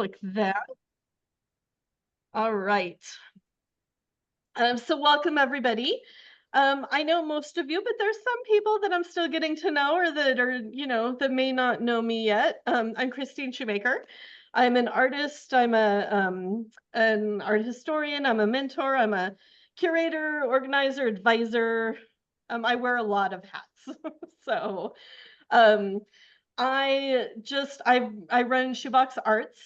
click that. All right. So welcome everybody. I know most of you, but there's some people that I'm still getting to know or that are, that may not know me yet. I'm Christine Shoemaker. I'm an artist. I'm an art historian. I'm a mentor. I'm a curator, organizer, advisor. I wear a lot of hats. So um, I run Shoebox Arts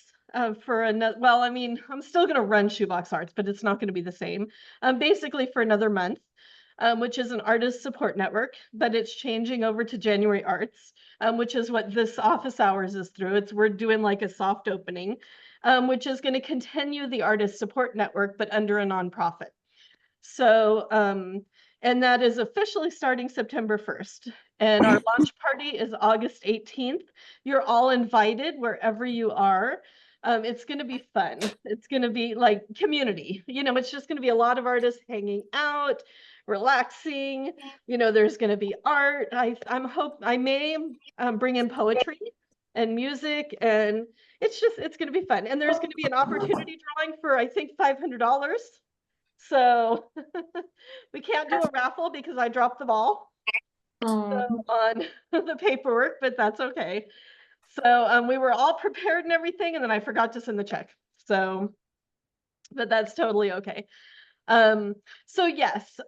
for another. Well, I mean, I'm still going to run Shoebox Arts, but it's not going to be the same. Basically for another month, which is an artist support network, but it's changing over to January Arts, which is what this office hours is through. We're doing like a soft opening, which is going to continue the artist support network, but under a nonprofit. So, and that is officially starting September 1st. And our launch party is August 18th. You're all invited wherever you are. It's going to be fun. It's going to be like community. It's just going to be a lot of artists hanging out, relaxing. There's going to be art. I may bring in poetry and music, and it's going to be fun. And there's going to be an opportunity drawing for, I think, $500. So we can't do a raffle because I dropped the ball on the paperwork, but that's okay. So we were all prepared and everything, and then I forgot to send the check. So, but that's totally okay. So yes,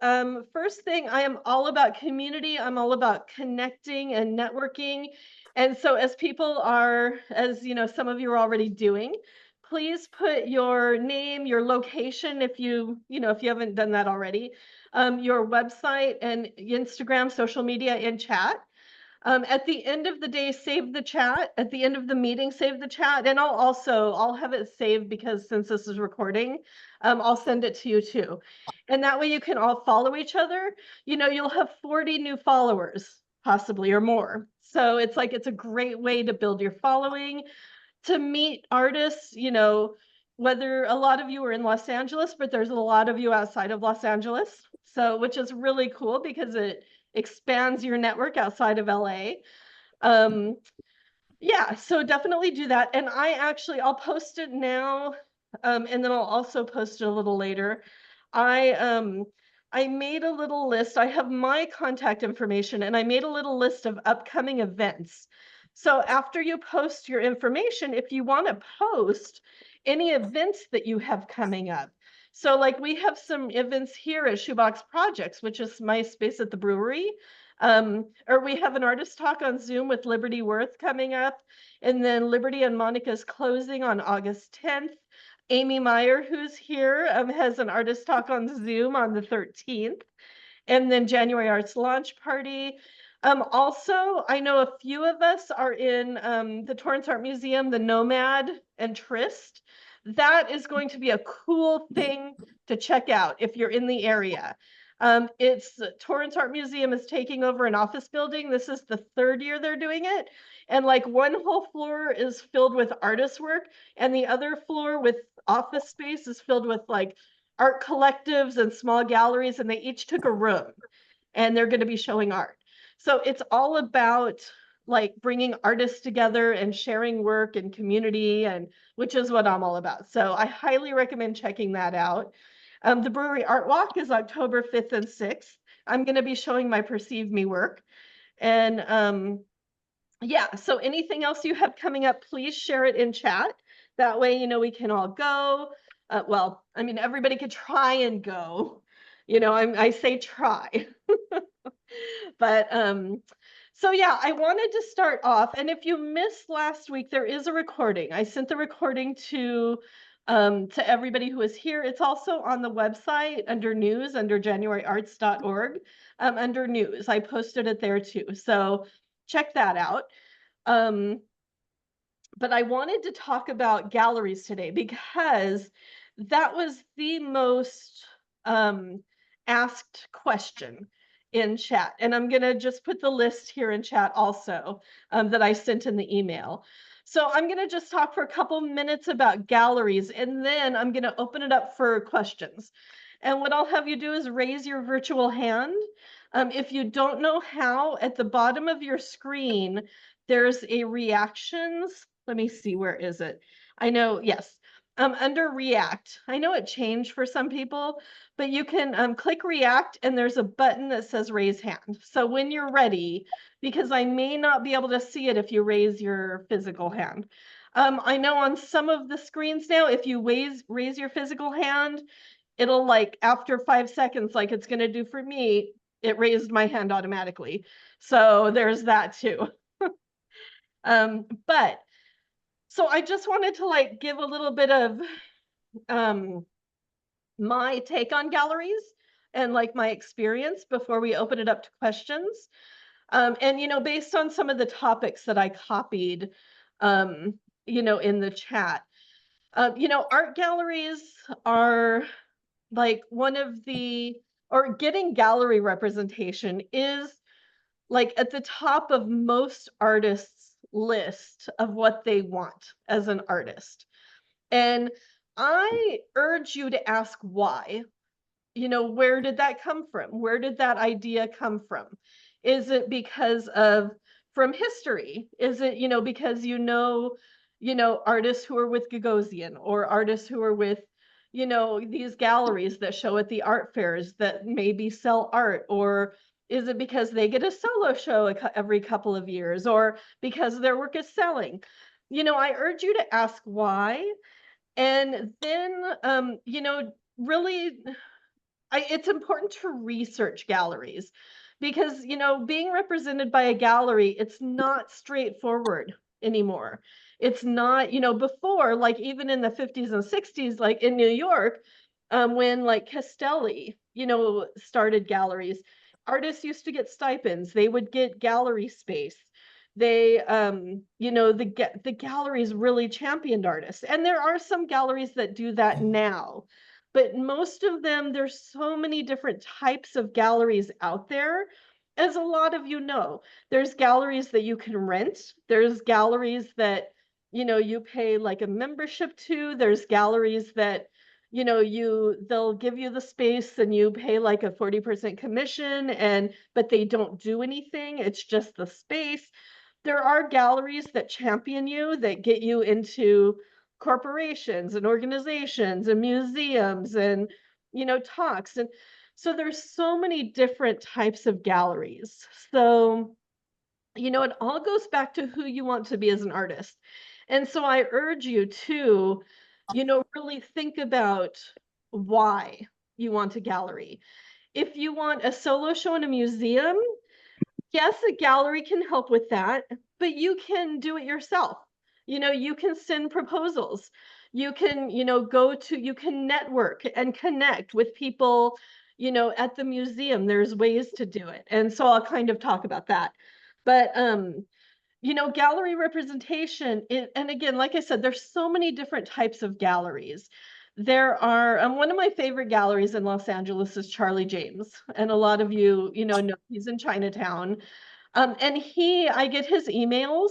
first thing, I am all about community. I'm all about connecting and networking. And so as some of you are already doing, please put your name, your location, if you haven't done that already, your website and Instagram, social media in chat. At the end of the day, save the chat. At the end of the meeting, save the chat. And I'll have it saved because since this is recording, I'll send it to you too. And that way you can all follow each other. You'll have 40 new followers possibly or more. So it's a great way to build your following, to meet artists, whether a lot of you are in Los Angeles, but there's a lot of you outside of Los Angeles. So, which is really cool because it expands your network outside of LA. Yeah, so definitely do that. And I'll post it now, and then I'll also post it a little later. I made a little list. I have my contact information, and I made a little list of upcoming events. So after you post your information, if you want to post any events that you have coming up. So like we have some events here at Shoebox Projects, which is my space at the brewery. Or we have an artist talk on Zoom with Liberty Worth coming up. And then Liberty and Monica's closing on August 10th. Amy Meyer, who's here, has an artist talk on Zoom on the 13th. And then January Arts launch party. Also, I know a few of us are in the Torrance Art Museum, the Nomad and Trist. That is going to be a cool thing to check out if you're in the area. It's Torrance Art Museum is taking over an office building. This is the 3rd year they're doing it. And like one whole floor is filled with artist work, and the other floor with office space is filled with like art collectives and small galleries, and they each took a room and they're going to be showing art. So it's all about like bringing artists together and sharing work and community, and which is what I'm all about. So I highly recommend checking that out. The Brewery Art Walk is October 5th and 6th. I'm going to be showing my Perceive Me work. And yeah, so anything else you have coming up, please share it in chat. That way, we can all go. Well, I mean, everybody could try and go. I say try. But so yeah, I wanted to start off. And if you missed last week, there is a recording. I sent the recording to everybody who is here. It's also on the website under news, under januaryarts.org, under news. I posted it there too. So check that out. But I wanted to talk about galleries today because that was the most asked question in chat. And I'm going to just put the list here in chat also that I sent in the email. So I'm going to just talk for a couple minutes about galleries, and then I'm going to open it up for questions. And what I'll have you do is raise your virtual hand. If you don't know how, at the bottom of your screen, there's a reactions. Let me see, where is it? I know, yes. Under React, I know it changed for some people, but you can click React and there's a button that says raise hand. So when you're ready, because I may not be able to see it if you raise your physical hand. I know on some of the screens now, if you raise your physical hand, it'll like after 5 seconds, like it's gonna do for me, it raised my hand automatically. So there's that too. But so I just wanted to like give a little bit of um my take on galleries and like my experience before we open it up to questions. And based on some of the topics that I copied um in the chat. Art galleries are like one of the or getting gallery representation is like at the top of most artists' list of what they want as an artist. And I urge you to ask why. Where did that come from? Where did that idea come from? Is it because of from history? Is it, because artists who are with Gagosian or artists who are with, these galleries that show at the art fairs that maybe sell art? Or is it because they get a solo show every couple of years or because their work is selling? I urge you to ask why. And then, really it's important to research galleries because, being represented by a gallery, it's not straightforward anymore. It's not, before, like even in the 50s and 60s, like in New York, when like Castelli, started galleries, artists used to get stipends. They would get gallery space. They, the galleries really championed artists. And there are some galleries that do that now, but most of them, there's so many different types of galleries out there. As a lot of there's galleries that you can rent. There's galleries that, you pay like a membership to. There's galleries that, they'll give you the space and you pay like a 40% commission but they don't do anything. It's just the space. There are galleries that champion you, that get you into corporations and organizations and museums and talks. And so there's so many different types of galleries. So it all goes back to who you want to be as an artist. And so I urge you to really think about why you want a gallery. If you want a solo show in a museum, yes, a gallery can help with that, but you can do it yourself. You can send proposals. You can, you can network and connect with people, at the museum. There's ways to do it. And so I'll kind of talk about that. But gallery representation, and again, like I said, there's so many different types of galleries. There are one of my favorite galleries in Los Angeles is Charlie James, and a lot of you, know he's in Chinatown. And I get his emails,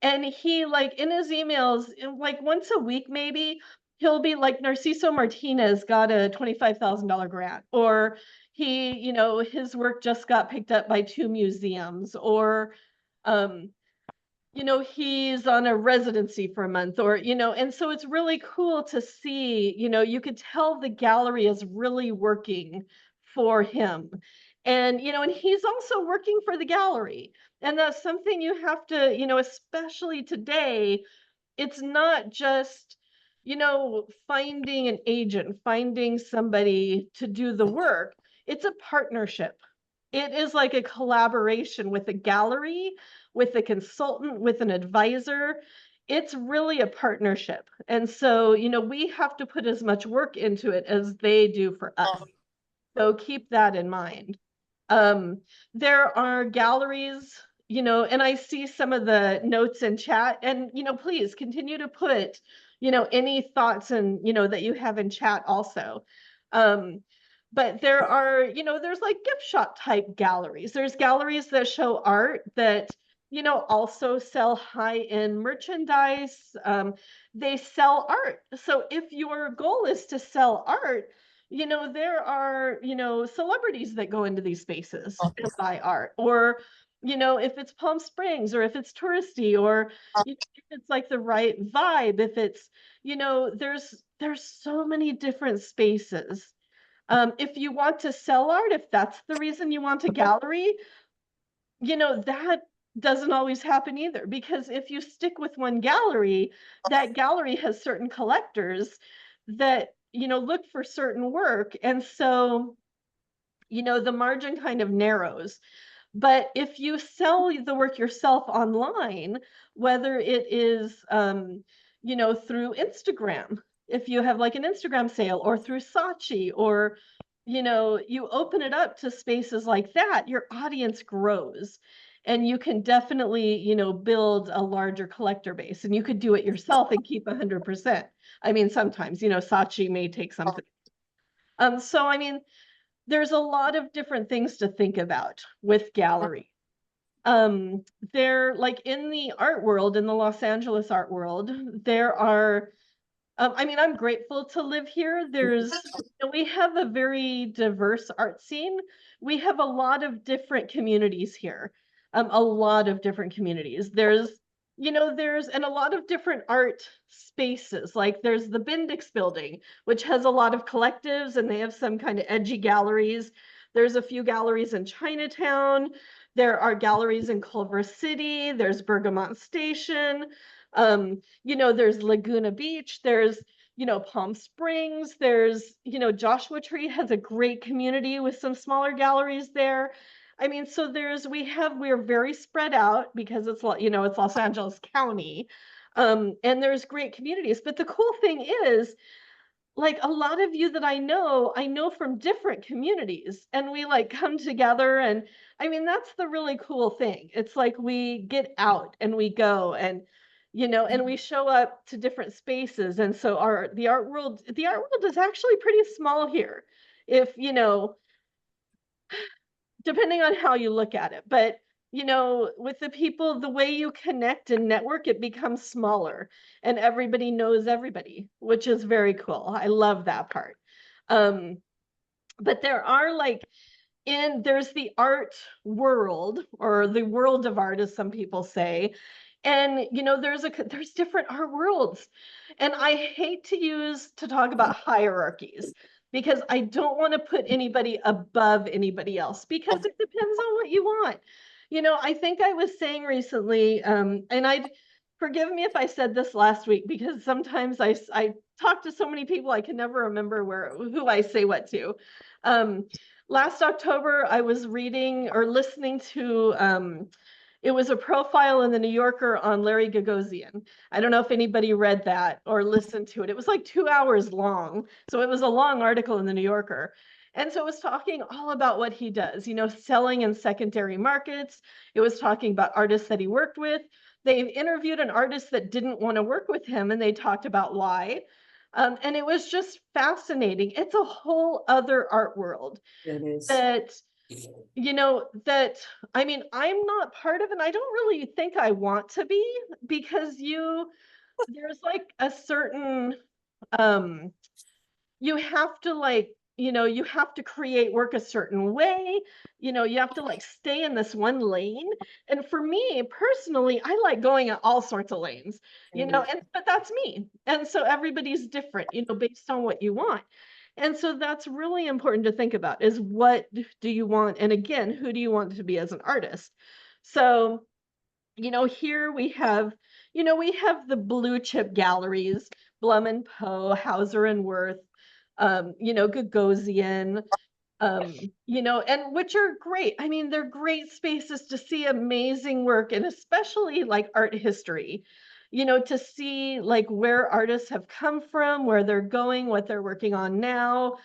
and he like in his emails, like once a week maybe, he'll be like Narciso Martinez got a $25,000 grant, or his work just got picked up by 2 museums, or um, he's on a residency for a month or, and so it's really cool to see, you could tell the gallery is really working for him. And, and he's also working for the gallery. And that's something you have to, especially today, it's not just, finding an agent, finding somebody to do the work. It's a partnership. It is like a collaboration with a gallery, with a consultant, with an advisor. It's really a partnership. And so, we have to put as much work into it as they do for us. So keep that in mind. There are galleries, and I see some of the notes in chat, and, please continue to put, any thoughts and, that you have in chat also. But there are, there's like gift shop type galleries. There's galleries that show art that, also sell high-end merchandise. They sell art. So if your goal is to sell art, there are, celebrities that go into these spaces and buy art, or, you know, if it's Palm Springs or if it's touristy or you know, if it's like the right vibe, if it's, you know, there's so many different spaces. If you want to sell art, if that's the reason you want a gallery, you know, that doesn't always happen either, because if you stick with one gallery, that gallery has certain collectors that, you know, look for certain work. And so, you know, the margin kind of narrows. But if you sell the work yourself online, whether it is, you know, through Instagram, if you have like an Instagram sale or through Saatchi, or, you know, you open it up to spaces like that, your audience grows. And you can definitely, you know, build a larger collector base, and you could do it yourself and keep 100%. I mean, sometimes, you know, Saatchi may take something. So I mean, there's a lot of different things to think about with gallery. Um, there, like in the art world, in the Los Angeles art world, there are, I mean, I'm grateful to live here. We have a very diverse art scene. We have a lot of different communities here, a lot of different communities. There's, you know, and a lot of different art spaces. Like there's the Bendix building, which has a lot of collectives and they have some kind of edgy galleries. There's a few galleries in Chinatown. There are galleries in Culver City. There's Bergamot Station. You know, there's Laguna Beach. There's, you know, Palm Springs. There's, you know, Joshua Tree has a great community with some smaller galleries there. I mean, so we're very spread out because it's, you know, it's Los Angeles County. And there's great communities. But the cool thing is, like a lot of you that I know from different communities, and we like come together. And I mean, that's the really cool thing. It's like we get out and we go, and you know, and we show up to different spaces. And so the art world is actually pretty small here, if you know, depending on how you look at it. But you know, with the people, the way you connect and network, it becomes smaller, and everybody knows everybody, which is very cool. I love that part. Um, but there are like there's the art world, or the world of art, as some people say. And you know, there's different art worlds. And I hate to talk about hierarchies, because I don't want to put anybody above anybody else, because it depends on what you want. You know, I think I was saying recently, and I'd forgive me if I said this last week, because sometimes I talk to so many people I can never remember who I say what to. Um, Last October, I was reading or listening to, it was a profile in the New Yorker on Larry Gagosian. I don't know if anybody read that or listened to it. It was like 2 hours long. So it was a long article in the New Yorker. And so it was talking all about what he does, you know, selling in secondary markets. It was talking about artists that he worked with. They interviewed an artist that didn't want to work with him, and they talked about why. And it was just fascinating. It's a whole other art world It is. that, you know, that I mean, I'm not part of, and I don't really think I want to be, because there's like a certain, um, you have to like, you know, you have to create work a certain way. You know, you have to like stay in this one lane. And for me personally, I like going at all sorts of lanes, you know, and but that's me. And so everybody's different, you know, based on what you want. And so that's really important to think about, is what do you want? And again, who do you want to be as an artist? So, you know, here we have, you know, we have the blue chip galleries, Blum and Poe, Hauser and Wirth, you know, Gagosian, you know, and which are great. I mean, they're great spaces to see amazing work, and especially like art history, you know, to see like where artists have come from, where they're going, what they're working on now.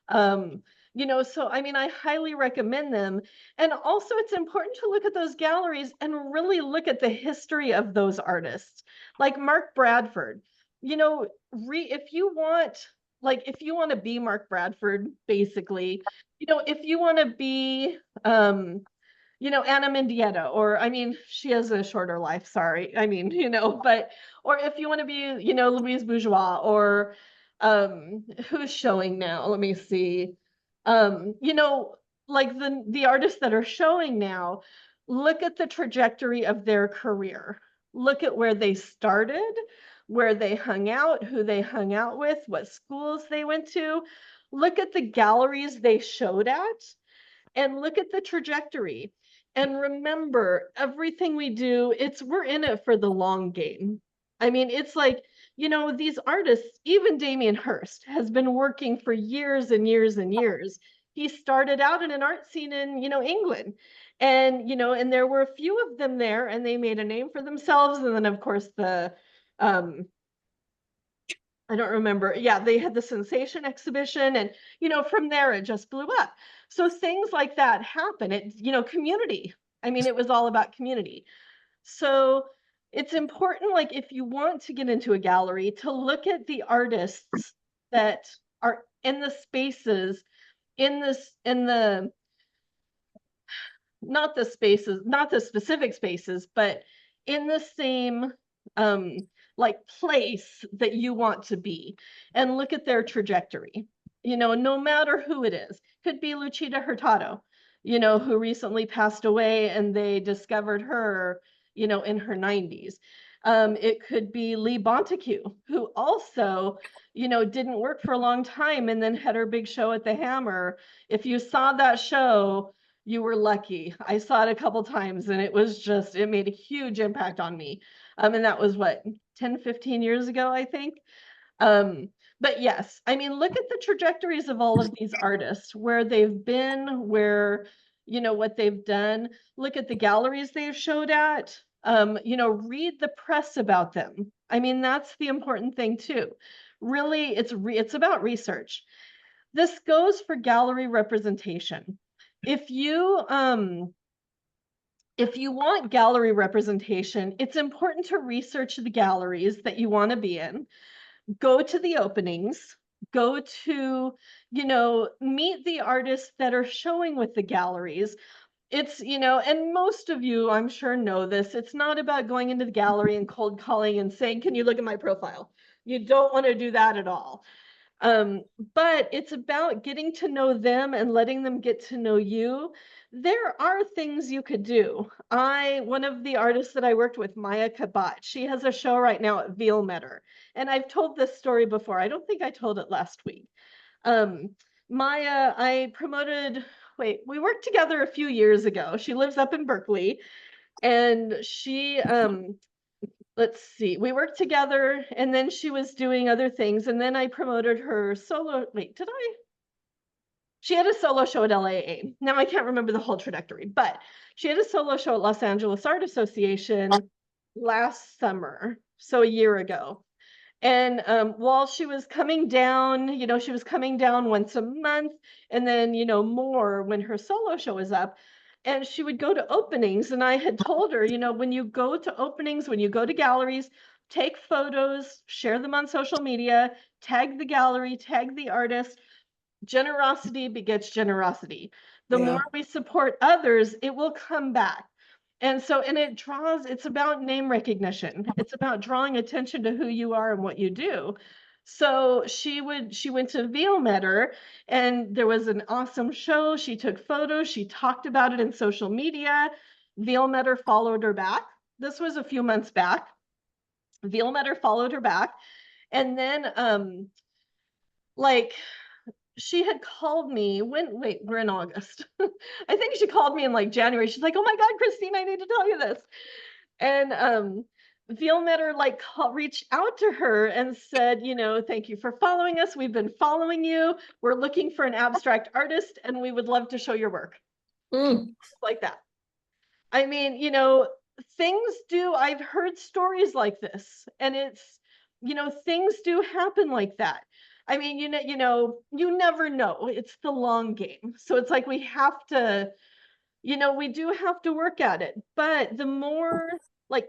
Um, you know, so I mean, I highly recommend them. And also, it's important to look at those galleries and really look at the history of those artists, like Mark Bradford. You know, if you want, like, if you want to be Mark Bradford, basically, you know, if you want to be, you know, Anna Mendieta, or I mean, she has a shorter life, sorry. I mean, you know, but, or if you want to be, you know, Louise Bourgeois, or who's showing now? Let me see. You know, like the artists that are showing now, look at the trajectory of their career. Look at where they started, where they hung out, who they hung out with, what schools they went to. Look at the galleries they showed at, and look at the trajectory. And remember, everything we do, we're in it for the long game. I mean, it's like, these artists, even Damien Hirst has been working for years and years and years. He started out in an art scene in, England. And there were a few of them there, and they made a name for themselves. And then, of course, um, I don't remember. Yeah, they had the Sensation exhibition, and from there it just blew up. So things like that happen. Community. I mean, it was all about community. So it's important, like if you want to get into a gallery, to look at the artists that are in the spaces, in the not the spaces, not the specific spaces, but in the same like place that you want to be, and look at their trajectory. No matter who it is, could be Lucida Hurtado, who recently passed away, and they discovered her, in her 90s. It could be Lee Bonteque, who also, didn't work for a long time and then had her big show at the Hammer. If you saw that show, you were lucky. I saw it a couple times, and it made a huge impact on me. And that was what, 10, 15 years ago, I think. But yes, I mean, look at the trajectories of all of these artists, where they've been, what they've done. Look at the galleries they've showed at. Read the press about them. I mean, that's the important thing too. Really, it's about research. This goes for gallery representation. If you want gallery representation, it's important to research the galleries that you want to be in. Go to the openings, go to, meet the artists that are showing with the galleries. It's, and most of you, I'm sure, know this. It's not about going into the gallery and cold calling and saying, can you look at my profile? You don't want to do that at all. But it's about getting to know them and letting them get to know you. There are things you could do. One of the artists that I worked with, Maya Kabat, she has a show right now at Vielmetter. And I've told this story before. I don't think I told it last week. Maya, we worked together a few years ago. She lives up in Berkeley, and let's see, we worked together, and then she was doing other things, and then I promoted her solo. She had a solo show at LAA. Now I can't remember the whole trajectory, but she had a solo show at Los Angeles Art Association last summer, so a year ago. And while she was coming down, she was coming down once a month, and then, more when her solo show was up. And she would go to openings. And I had told her, when you go to openings, when you go to galleries, take photos, share them on social media, tag the gallery, tag the artist. Generosity begets generosity. The more we support others, it will come back. And it's about name recognition. It's about drawing attention to who you are and what you do. So she went to Vielmetter, and there was an awesome show. She took photos. She talked about it in social media. Vielmetter followed her back. This was a few months back. Vielmetter followed her back. And then, she had called me we're in August. I think she called me in like January. She's like, oh my God, Christine, I need to tell you this. And Vielmetter reached out to her and said, thank you for following us. We've been following you. We're looking for an abstract artist, and we would love to show your work. Like that. I mean, I've heard stories like this, and it's, things do happen like that. I mean, you never know. It's the long game. So it's like we do have to work at it. But the more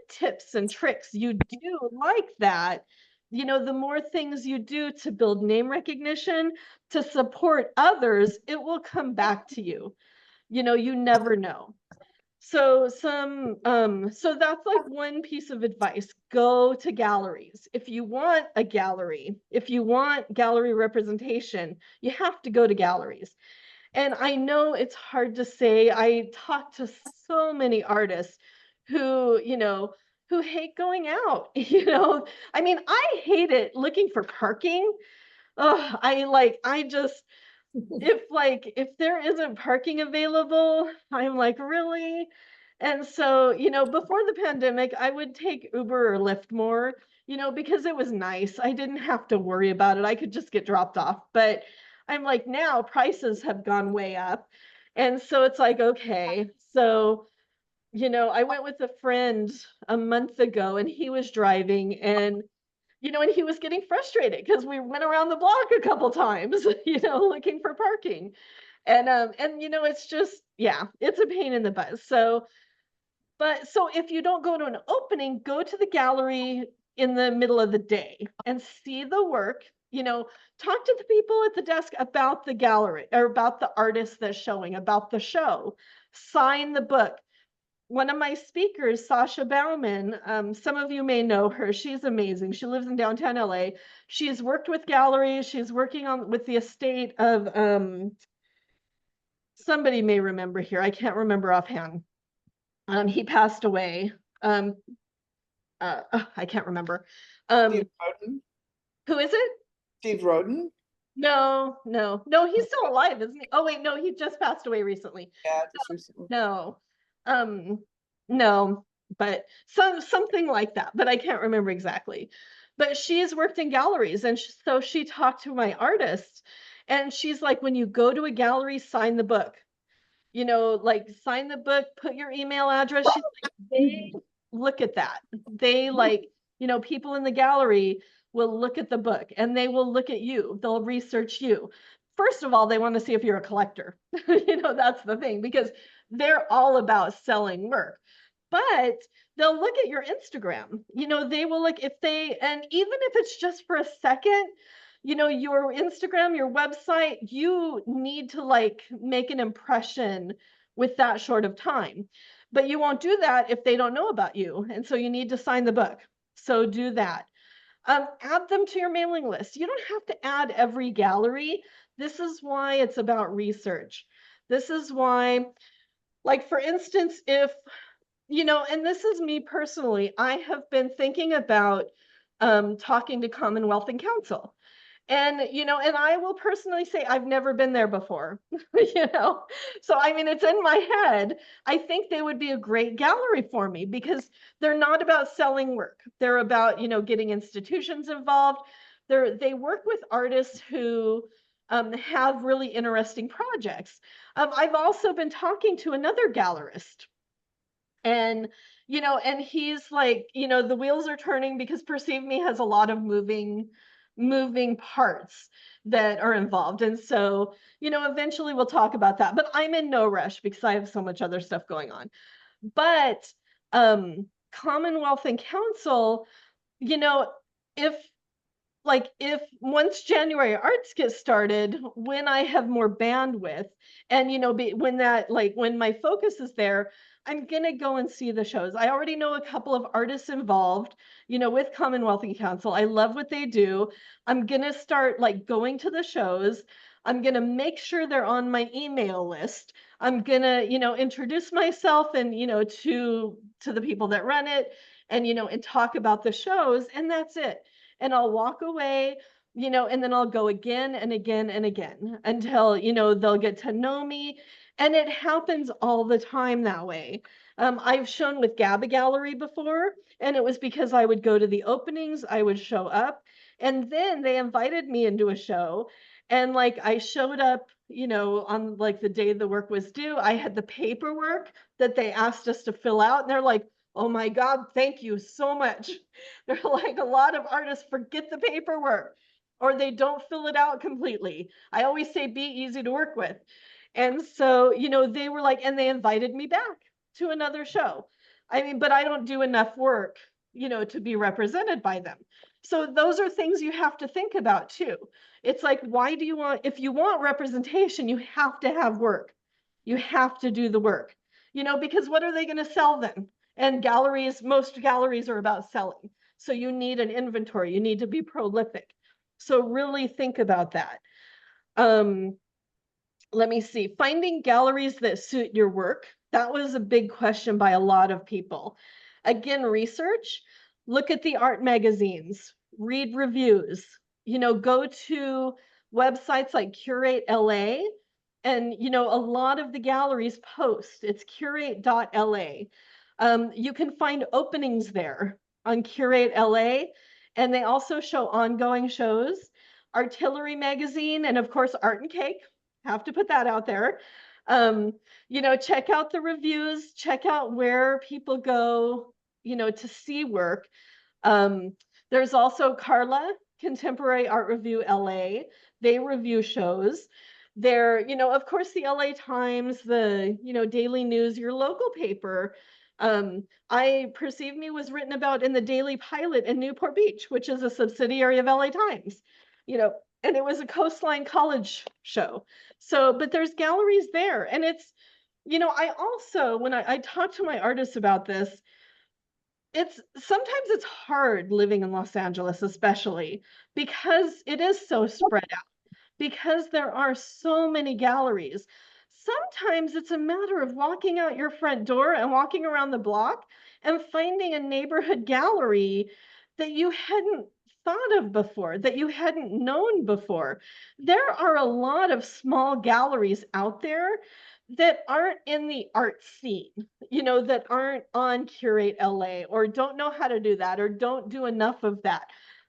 tips and tricks you do like that, the more things you do to build name recognition, to support others, it will come back to you. You never know. So so that's one piece of advice. Go to galleries. If you want a gallery, if you want gallery representation, you have to go to galleries. And I know it's hard to say. I talk to so many artists who, who hate going out, I mean, I hate it looking for parking. Oh, I just, if there isn't parking available, I'm like, really? And so, before the pandemic, I would take Uber or Lyft more, because it was nice. I didn't have to worry about it. I could just get dropped off. But I'm like, now prices have gone way up. And so it's like, okay. So, I went with a friend a month ago and he was driving and he was getting frustrated because we went around the block a couple times, looking for parking. And it's just, yeah, it's a pain in the butt. So if you don't go to an opening, go to the gallery in the middle of the day and see the work. Talk to the people at the desk about the gallery or about the artist that's showing, about the show. Sign the book. One of my speakers, Sasha Bauman, some of you may know her. She's amazing. She lives in downtown LA. She's worked with galleries. She's working on with the estate of somebody may remember here. I can't remember offhand. He passed away. I can't remember. Steve Roden? Who is it? Steve Roden? No, he's still alive, isn't he? Oh wait, no, he just passed away recently. Yeah, just recently. No, um, no, but something like that, but I can't remember exactly. But she's worked in galleries, and so she talked to my artists, and she's like, when you go to a gallery, sign the book. Like sign the book, put your email address. She's like, they look at that. They people in the gallery will look at the book and they will look at you. They'll research you. First of all, they want to see if you're a collector. That's the thing because they're all about selling work. But they'll look at your Instagram. They will look and even if it's just for a second, your Instagram, your website, you need to make an impression with that short of time. But you won't do that if they don't know about you. And so you need to sign the book. So do that. Add them to your mailing list. You don't have to add every gallery. This is why it's about research. This is why, like, for instance, if, and this is me personally, I have been thinking about talking to Commonwealth and Council. And I will personally say I've never been there before, So I mean, it's in my head. I think they would be a great gallery for me because they're not about selling work. They're about, getting institutions involved. They work with artists who have really interesting projects. I've also been talking to another gallerist and he's like, the wheels are turning because Perceive Me has a lot of moving parts that are involved. And so, eventually we'll talk about that, but I'm in no rush because I have so much other stuff going on. But Commonwealth and Council, if if once January Arts gets started, when I have more bandwidth and when my focus is there, I'm gonna go and see the shows. I already know a couple of artists involved, with Commonwealth and Council. I love what they do. I'm gonna start going to the shows. I'm gonna make sure they're on my email list. I'm gonna, introduce myself and to the people that run it and talk about the shows, and that's it. And I'll walk away, and then I'll go again and again and again until, they'll get to know me. And it happens all the time that way. I've shown with GABA Gallery before, and it was because I would go to the openings, I would show up, and then they invited me into a show. And I showed up, on the day the work was due. I had the paperwork that they asked us to fill out, and they're like, oh my God, thank you so much. They're like, a lot of artists forget the paperwork or they don't fill it out completely. I always say be easy to work with. And so, they were like, and they invited me back to another show. I mean, but I don't do enough work, to be represented by them. So those are things you have to think about too. It's like, why do you if you want representation, you have to have work. You have to do the work, because what are they going to sell then? And most galleries are about selling. So you need an inventory, you need to be prolific. So really think about that. let me see, finding galleries that suit your work. That was a big question by a lot of people. Again, research, look at the art magazines, read reviews, go to websites like Curate LA. And, a lot of the galleries post, it's curate.la. You can find openings there on Curate LA. And they also show ongoing shows. Artillery Magazine, and of course, Art and Cake. Have to put that out there. Check out the reviews, check out where people go, to see work. There's also Carla, Contemporary Art Review LA. They review shows. There, of course, the LA Times, the, Daily News, your local paper. I Perceive Me was written about in the Daily Pilot in Newport Beach, which is a subsidiary of LA Times, and it was a Coastline College show. So, but there's galleries there. And it's, I also, when I talk to my artists about this, sometimes it's hard living in Los Angeles, especially because it is so spread out, because there are so many galleries. Sometimes it's a matter of walking out your front door and walking around the block and finding a neighborhood gallery that you hadn't thought of before, that you hadn't known before. There are a lot of small galleries out there that aren't in the art scene, that aren't on Curate LA or don't know how to do that or don't do enough of that.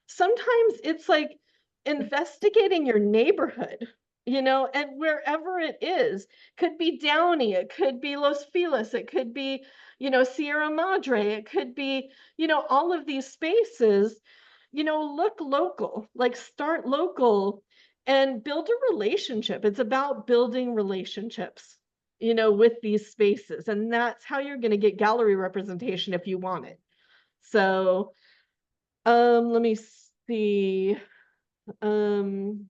Sometimes it's like investigating your neighborhood, and wherever it is, could be Downey, it could be Los Feliz, it could be, Sierra Madre, it could be, all of these spaces, look local, like start local and build a relationship. It's about building relationships, with these spaces. And that's how you're going to get gallery representation if you want it. So, let me see. I'm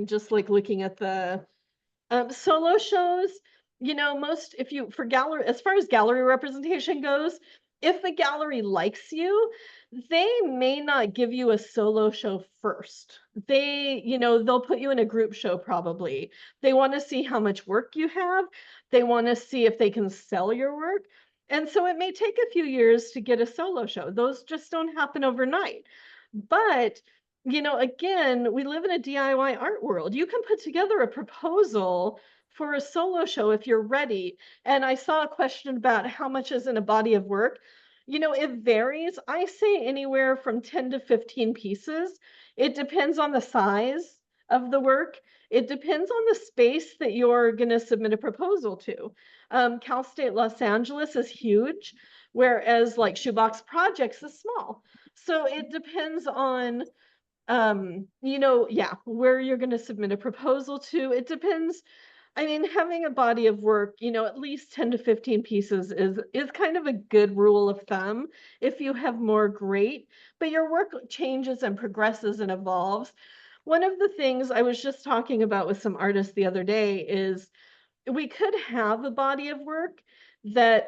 just like looking at the solo shows, for gallery, as far as gallery representation goes, if the gallery likes you, they may not give you a solo show first. They'll put you in a group show probably. They want to see how much work you have. They want to see if they can sell your work. And so it may take a few years to get a solo show. Those just don't happen overnight. But again, we live in a DIY art world. You can put together a proposal for a solo show if you're ready. And I saw a question about how much is in a body of work. It varies. I say anywhere from 10 to 15 pieces. It depends on the size of the work. It depends on the space that you're going to submit a proposal to. Cal State Los Angeles is huge, whereas like Shoebox Projects is small. So it depends on where you're going to submit a proposal to. It depends. I mean, having a body of work, at least 10 to 15 pieces is kind of a good rule of thumb. If you have more, great, but your work changes and progresses and evolves. One of the things I was just talking about with some artists the other day is we could have a body of work that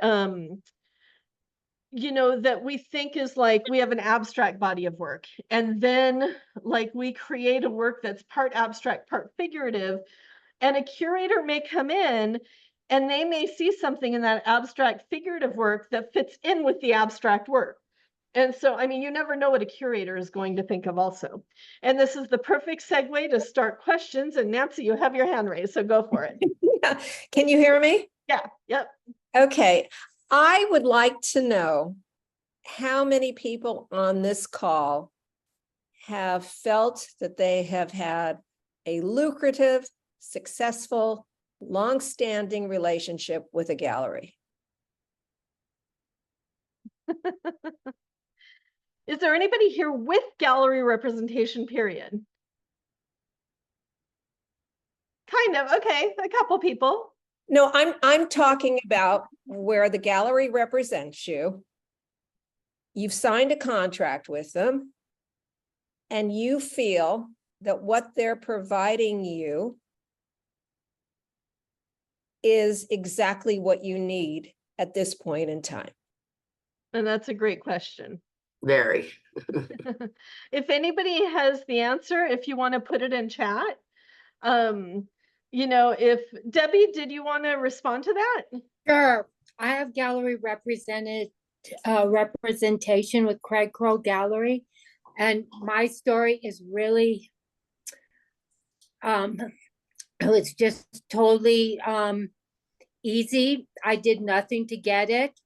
that we think is like, we have an abstract body of work. And then like we create a work that's part abstract, part figurative, and a curator may come in and they may see something in that abstract figurative work that fits in with the abstract work. And so, I mean, you never know what a curator is going to think of also. And this is the perfect segue to start questions. And Nancy, you have your hand raised, so go for it. Can you hear me? Yeah, yep. Okay. I would like to know how many people on this call have felt that they have had a lucrative, successful, long-standing relationship with a gallery. Is there anybody here with gallery representation, period? Kind of, okay, a couple people. No, I'm talking about where the gallery represents you. You've signed a contract with them, and you feel that what they're providing you is exactly what you need at this point in time. And that's a great question. Very. If anybody has the answer, if you want to put it in chat, you know, if Debbie, did you want to respond to that? Sure, I have gallery representation with Craig Kroll Gallery, and my story is really, it was just totally easy. I did nothing to get it.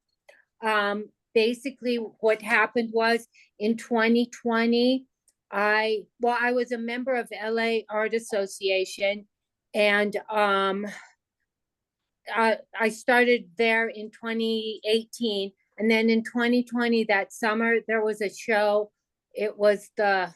Basically, what happened was in 2020, I was a member of LA Art Association, and I started there in 2018, and then in 2020, that summer, there was a show. It was the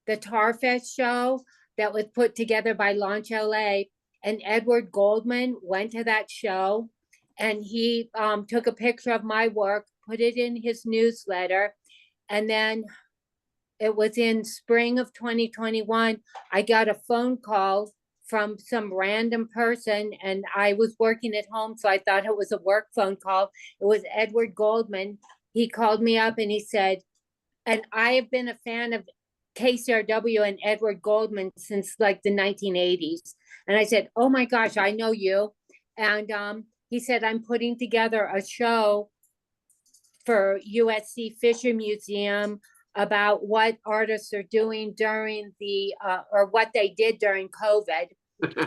Tarfest show that was put together by Launch LA, and Edward Goldman went to that show, and he took a picture of my work, put it in his newsletter, and then it was in spring of 2021, I got a phone call from some random person, and I was working at home, so I thought it was a work phone call. It was Edward Goldman. He called me up and he said, and I have been a fan of KCRW and Edward Goldman since like the 1980s. And I said, oh my gosh, I know you. And he said, I'm putting together a show for USC Fisher Museum about what artists are doing during the, or what they did during COVID.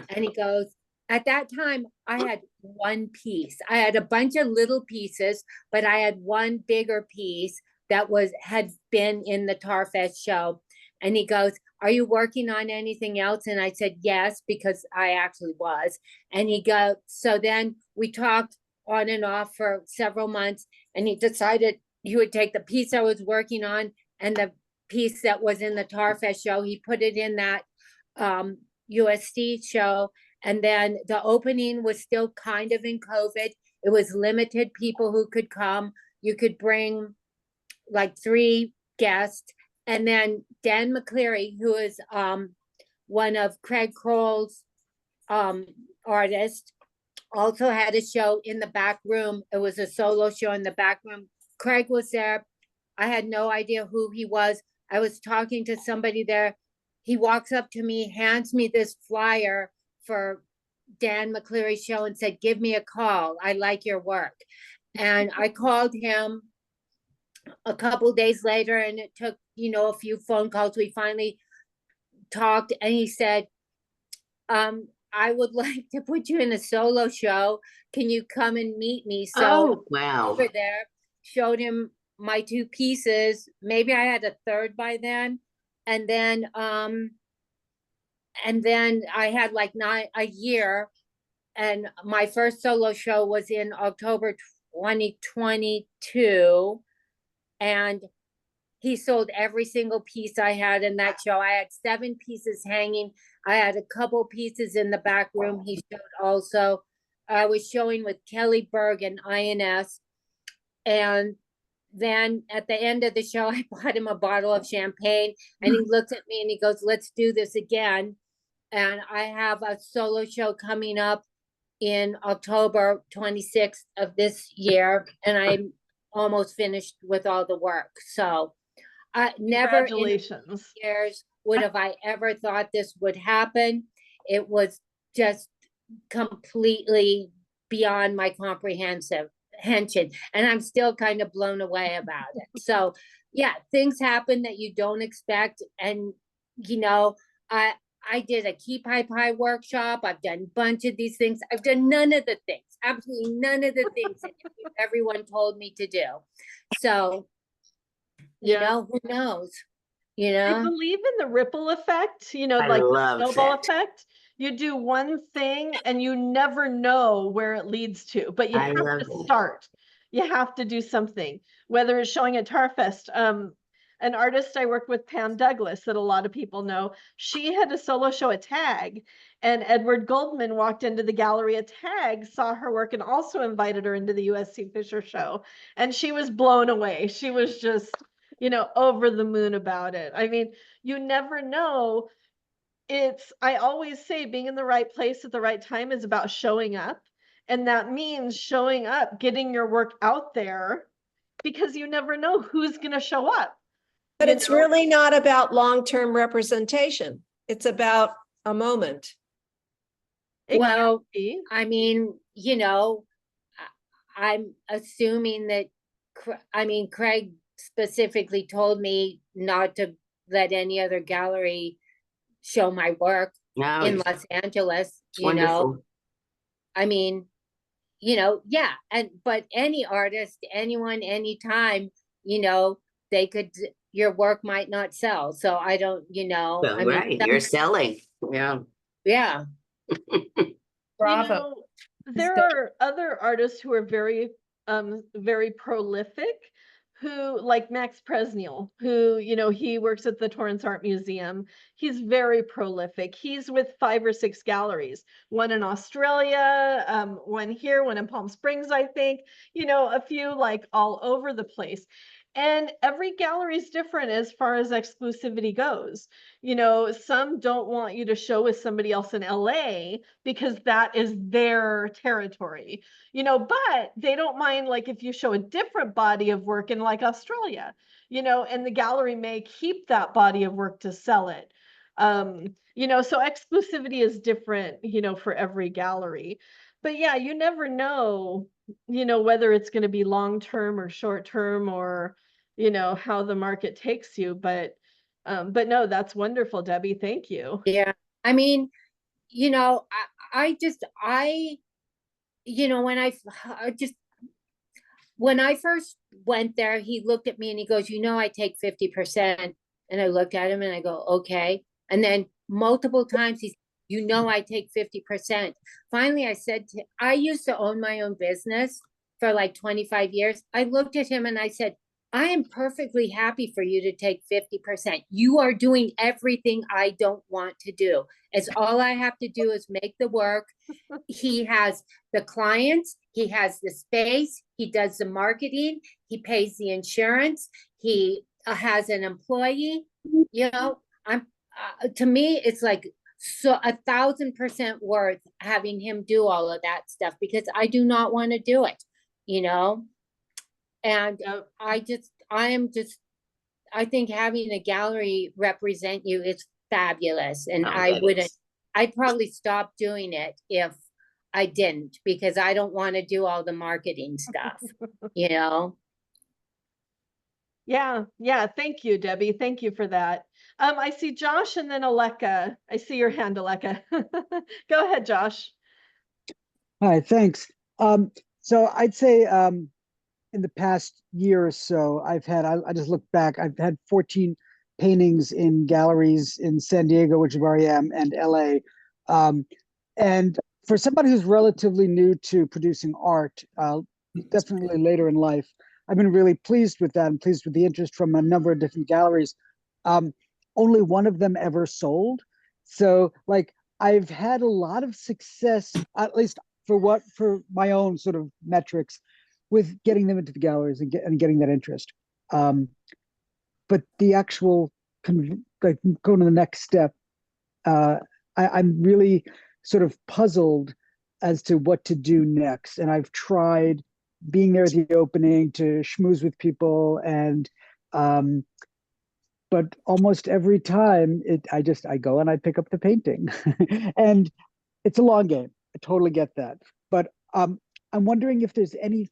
And he goes, at that time, I had one piece. I had a bunch of little pieces, but I had one bigger piece that had been in the Tarfest show. And he goes, are you working on anything else? And I said, yes, because I actually was. And he goes, so then we talked on and off for several months, and he decided he would take the piece I was working on and the piece that was in the Tarfest show. He put it in that USC show. And then the opening was still kind of in COVID. It was limited people who could come. You could bring like 3 guests. And then Dan McCleary, who is one of Craig Kroll's artists, also had a show in the back room. It was a solo show in the back room. Craig was there. I had no idea who he was. I was talking to somebody there. He walks up to me, hands me this flyer for Dan McCleary's show and said, give me a call. I like your work. And I called him a couple days later, and it took, a few phone calls. We finally talked, and he said, I would like to put you in a solo show. Can you come and meet me? So Oh, wow. over there, showed him my 2 pieces. Maybe I had a third by then. And then I had like a year, and my first solo show was in October 2022, and he sold every single piece I had in that show. I had 7 pieces hanging. I had a couple pieces in the back room. He showed also. I was showing with Kelly Berg and INS, and then at the end of the show, I bought him a bottle of champagne, and he looked at me and he goes, let's do this again. And I have a solo show coming up in October 26th of this year, and I'm almost finished with all the work. So I never in Congratulations. years would have I ever thought this would happen. It was just completely beyond my comprehension, and I'm still kind of blown away about it. So yeah, things happen that you don't expect. And I did a Keep High Pie workshop. I've done a bunch of these things. I've done none of the things, absolutely none of the things that everyone told me to do. So who knows? I believe in the ripple effect, I like the love snowball it. effect. You do one thing and you never know where it leads to, but you I have love to it. start. You have to do something, whether it's showing at Tarfest. An artist I worked with, Pam Douglas, that a lot of people know, she had a solo show at TAG, and Edward Goldman walked into the gallery at TAG, saw her work, and also invited her into the USC Fisher show. And she was blown away. She was just, over the moon about it. I mean, you never know. I always say being in the right place at the right time is about showing up. And that means showing up, getting your work out there, because you never know who's going to show up. But it's really not about long-term representation. It's about a moment. It can Well, be. I mean, you know, I'm assuming that, I mean, Craig specifically told me not to let any other gallery show my work No, in it's Los Angeles, you know. wonderful. I mean, you know, yeah, but any artist, anyone, anytime, you know, they could, your work might not sell. So I don't, you know, Well, I mean, right, you're selling. Yeah. yeah, Bravo. know, there are other artists who are very prolific, who like Max Presnell, who, he works at the Torrance Art Museum. He's very prolific. He's with 5 or 6 galleries, one in Australia, one here, one in Palm Springs, I think, a few like all over the place. And every gallery is different as far as exclusivity goes. Some don't want you to show with somebody else in LA because that is their territory, but they don't mind like if you show a different body of work in like Australia, and the gallery may keep that body of work to sell it. So exclusivity is different, for every gallery. But yeah, you never know, whether it's going to be long term or short term, or, how the market takes you. But no, that's wonderful, Debbie. Thank you. yeah. I mean, you know, you know, when I first went there, he looked at me and he goes, I take 50%. And I looked at him and I go, okay. And then multiple times he's, I take 50%. Finally, I used to own my own business for like 25 years. I looked at him and I said, I am perfectly happy for you to take 50%. You are doing everything I don't want to do. It's all I have to do is make the work. He has the clients, he has the space, he does the marketing, he pays the insurance, he has an employee. To me, it's like so 1,000% worth having him do all of that stuff because I do not want to do it, and Yep. I think having a gallery represent you is fabulous. And Oh, that is. I'd probably stop doing it if I didn't, because I don't want to do all the marketing stuff, Yeah. Thank you, Debbie. Thank you for that. I see Josh and then Aleka. I see your hand, Aleka. Go ahead, Josh. Hi, thanks. So I'd say in the past year or so, I just looked back, I've had 14 paintings in galleries in San Diego, which is where I am, and LA. And for somebody who's relatively new to producing art, definitely later in life, I've been really pleased with that and pleased with the interest from a number of different galleries. Only one of them ever sold. So like I've had a lot of success, at least for my own sort of metrics, with getting them into the galleries and getting that interest. But the actual like going to the next step, I'm really sort of puzzled as to what to do next. And I've tried being there at the opening to schmooze with people, and but almost every time I go and I pick up the painting, and it's a long game. I totally get that, but I'm wondering if there's any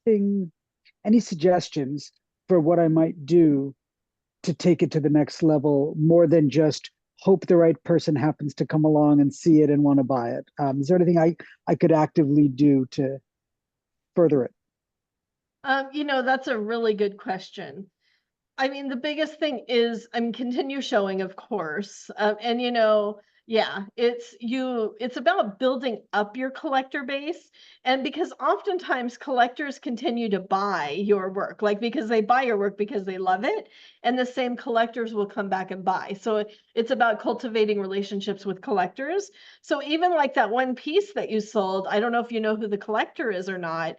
suggestions for what I might do to take it to the next level, more than just hope the right person happens to come along and see it and want to buy it. Is there anything I could actively do to further it? That's a really good question. I mean, the biggest thing is, continue showing, of course. And yeah, it's about building up your collector base. And because oftentimes collectors continue to buy your work, like because they buy your work because they love it, and the same collectors will come back and buy. So it's about cultivating relationships with collectors. So even like that one piece that you sold, I don't know if you know who the collector is or not,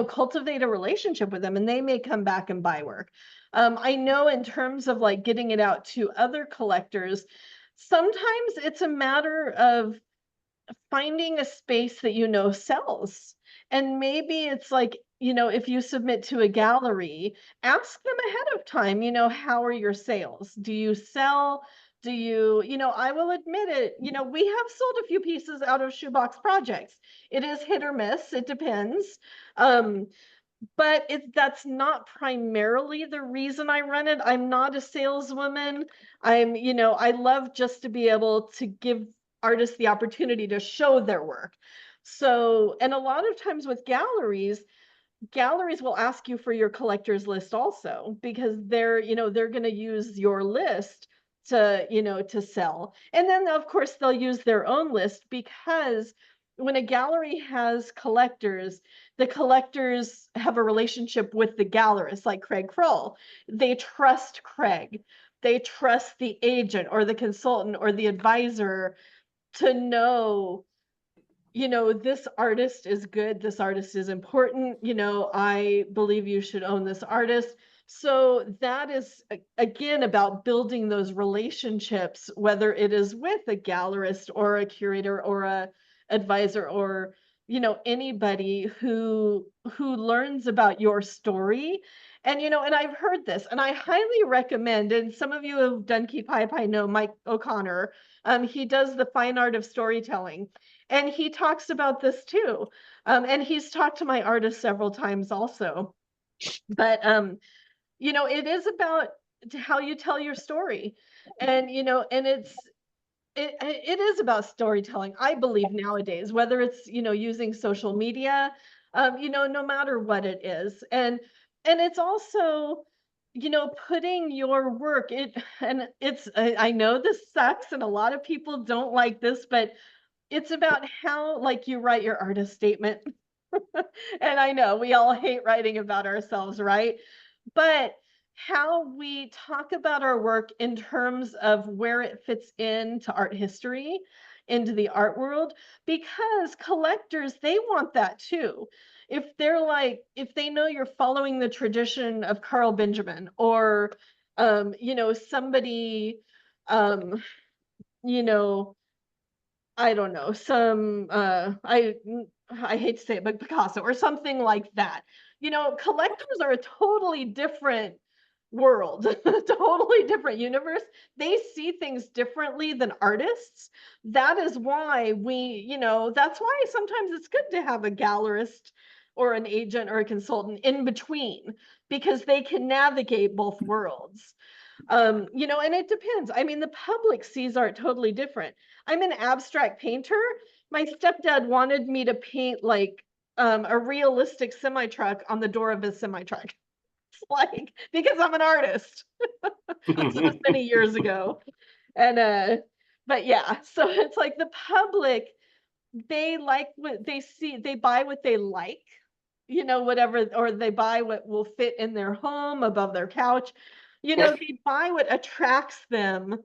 cultivate a relationship with them and they may come back and buy work. I know in terms of like getting it out to other collectors, sometimes it's a matter of finding a space that sells. And maybe it's like, if you submit to a gallery, ask them ahead of time, how are your sales? Do you sell Do you, I will admit it, we have sold a few pieces out of shoebox projects. It is hit or miss, it depends. But that's not primarily the reason I run it. I'm not a saleswoman. I love just to be able to give artists the opportunity to show their work. So, and a lot of times with galleries will ask you for your collector's list also, because they're going to use your list to sell. And then of course they'll use their own list, because when a gallery has collectors, the collectors have a relationship with the gallerist, like Craig Kroll. They trust Craig. They trust the agent or the consultant or the advisor to know, this artist is good, this artist is important, I believe you should own this artist. So that is again about building those relationships, whether it is with a gallerist or a curator or a advisor, or anybody who learns about your story. And and I've heard this, and I highly recommend, and some of you who've done Keep High Pie know Mike O'Connor. He does the fine art of storytelling, and he talks about this too. And he's talked to my artist several times also. But it is about how you tell your story. And and it is about storytelling, I believe, nowadays, whether it's using social media, no matter what it is. And it's also putting your work and I know this sucks and a lot of people don't like this, but it's about how, like, you write your artist statement. And I know we all hate writing about ourselves, right? But how we talk about our work in terms of where it fits into art history, into the art world, because collectors, they want that too. If they know you're following the tradition of Carl Benjamin, or somebody, um, you know, I don't know, I hate to say it, but Picasso or something like that. Collectors are a totally different world, a totally different universe. They see things differently than artists. That is why that's why sometimes it's good to have a gallerist or an agent or a consultant in between, because they can navigate both worlds. And it depends. I mean, the public sees art totally different. I'm an abstract painter. My stepdad wanted me to paint like a realistic semi truck on the door of his semi truck. It's like, because I'm an artist. This was many years ago. And but yeah, so it's like the public, they like what they see, they buy what they like, whatever, or they buy what will fit in their home above their couch. They buy what attracts them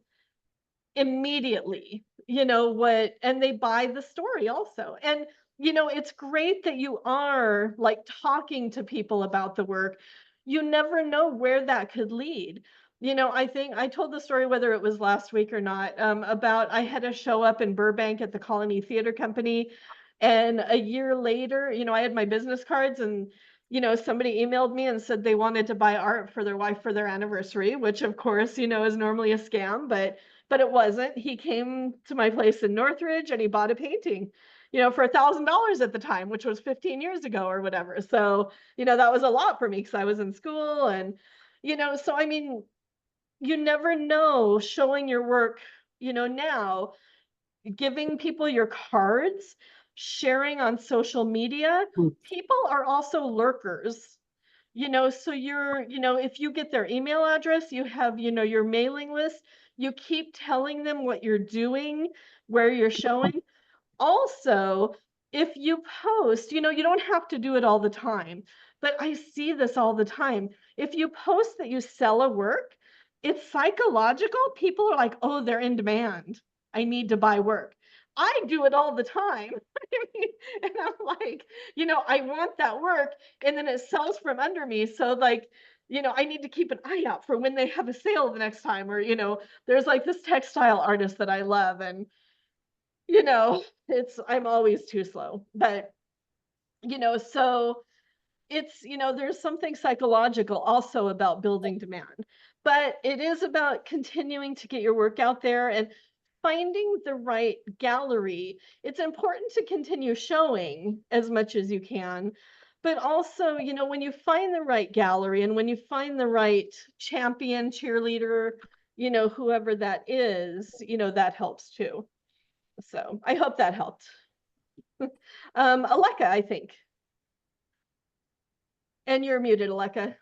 immediately, and they buy the story also. And it's great that you are like talking to people about the work. You never know where that could lead. I think I told the story, whether it was last week or not, about I had a show up in Burbank at the Colony Theater Company. And a year later, I had my business cards, and somebody emailed me and said they wanted to buy art for their wife for their anniversary, which of course, is normally a scam, but it wasn't. He came to my place in Northridge and he bought a painting, for $1,000 at the time, which was 15 years ago or whatever. So, that was a lot for me because I was in school. And, so I mean, you never know, showing your work, now, giving people your cards, sharing on social media. People are also lurkers. So if you get their email address, you have, your mailing list, you keep telling them what you're doing, where you're showing. Also, if you post, you don't have to do it all the time, but I see this all the time. If you post that you sell a work, it's psychological. People are like, oh, they're in demand. I need to buy work. I do it all the time. And I'm like, I want that work, and then it sells from under me. So like, I need to keep an eye out for when they have a sale the next time, or, there's like this textile artist that I love, and, I'm always too slow, but, so it's, there's something psychological also about building demand. but it is about continuing to get your work out there and finding the right gallery. It's important to continue showing as much as you can, but also, you know, when you find the right gallery and when you find the right champion, cheerleader, you know, whoever that is, you know, that helps too. So I hope that helped. Aleka, I think. And you're muted, Aleka.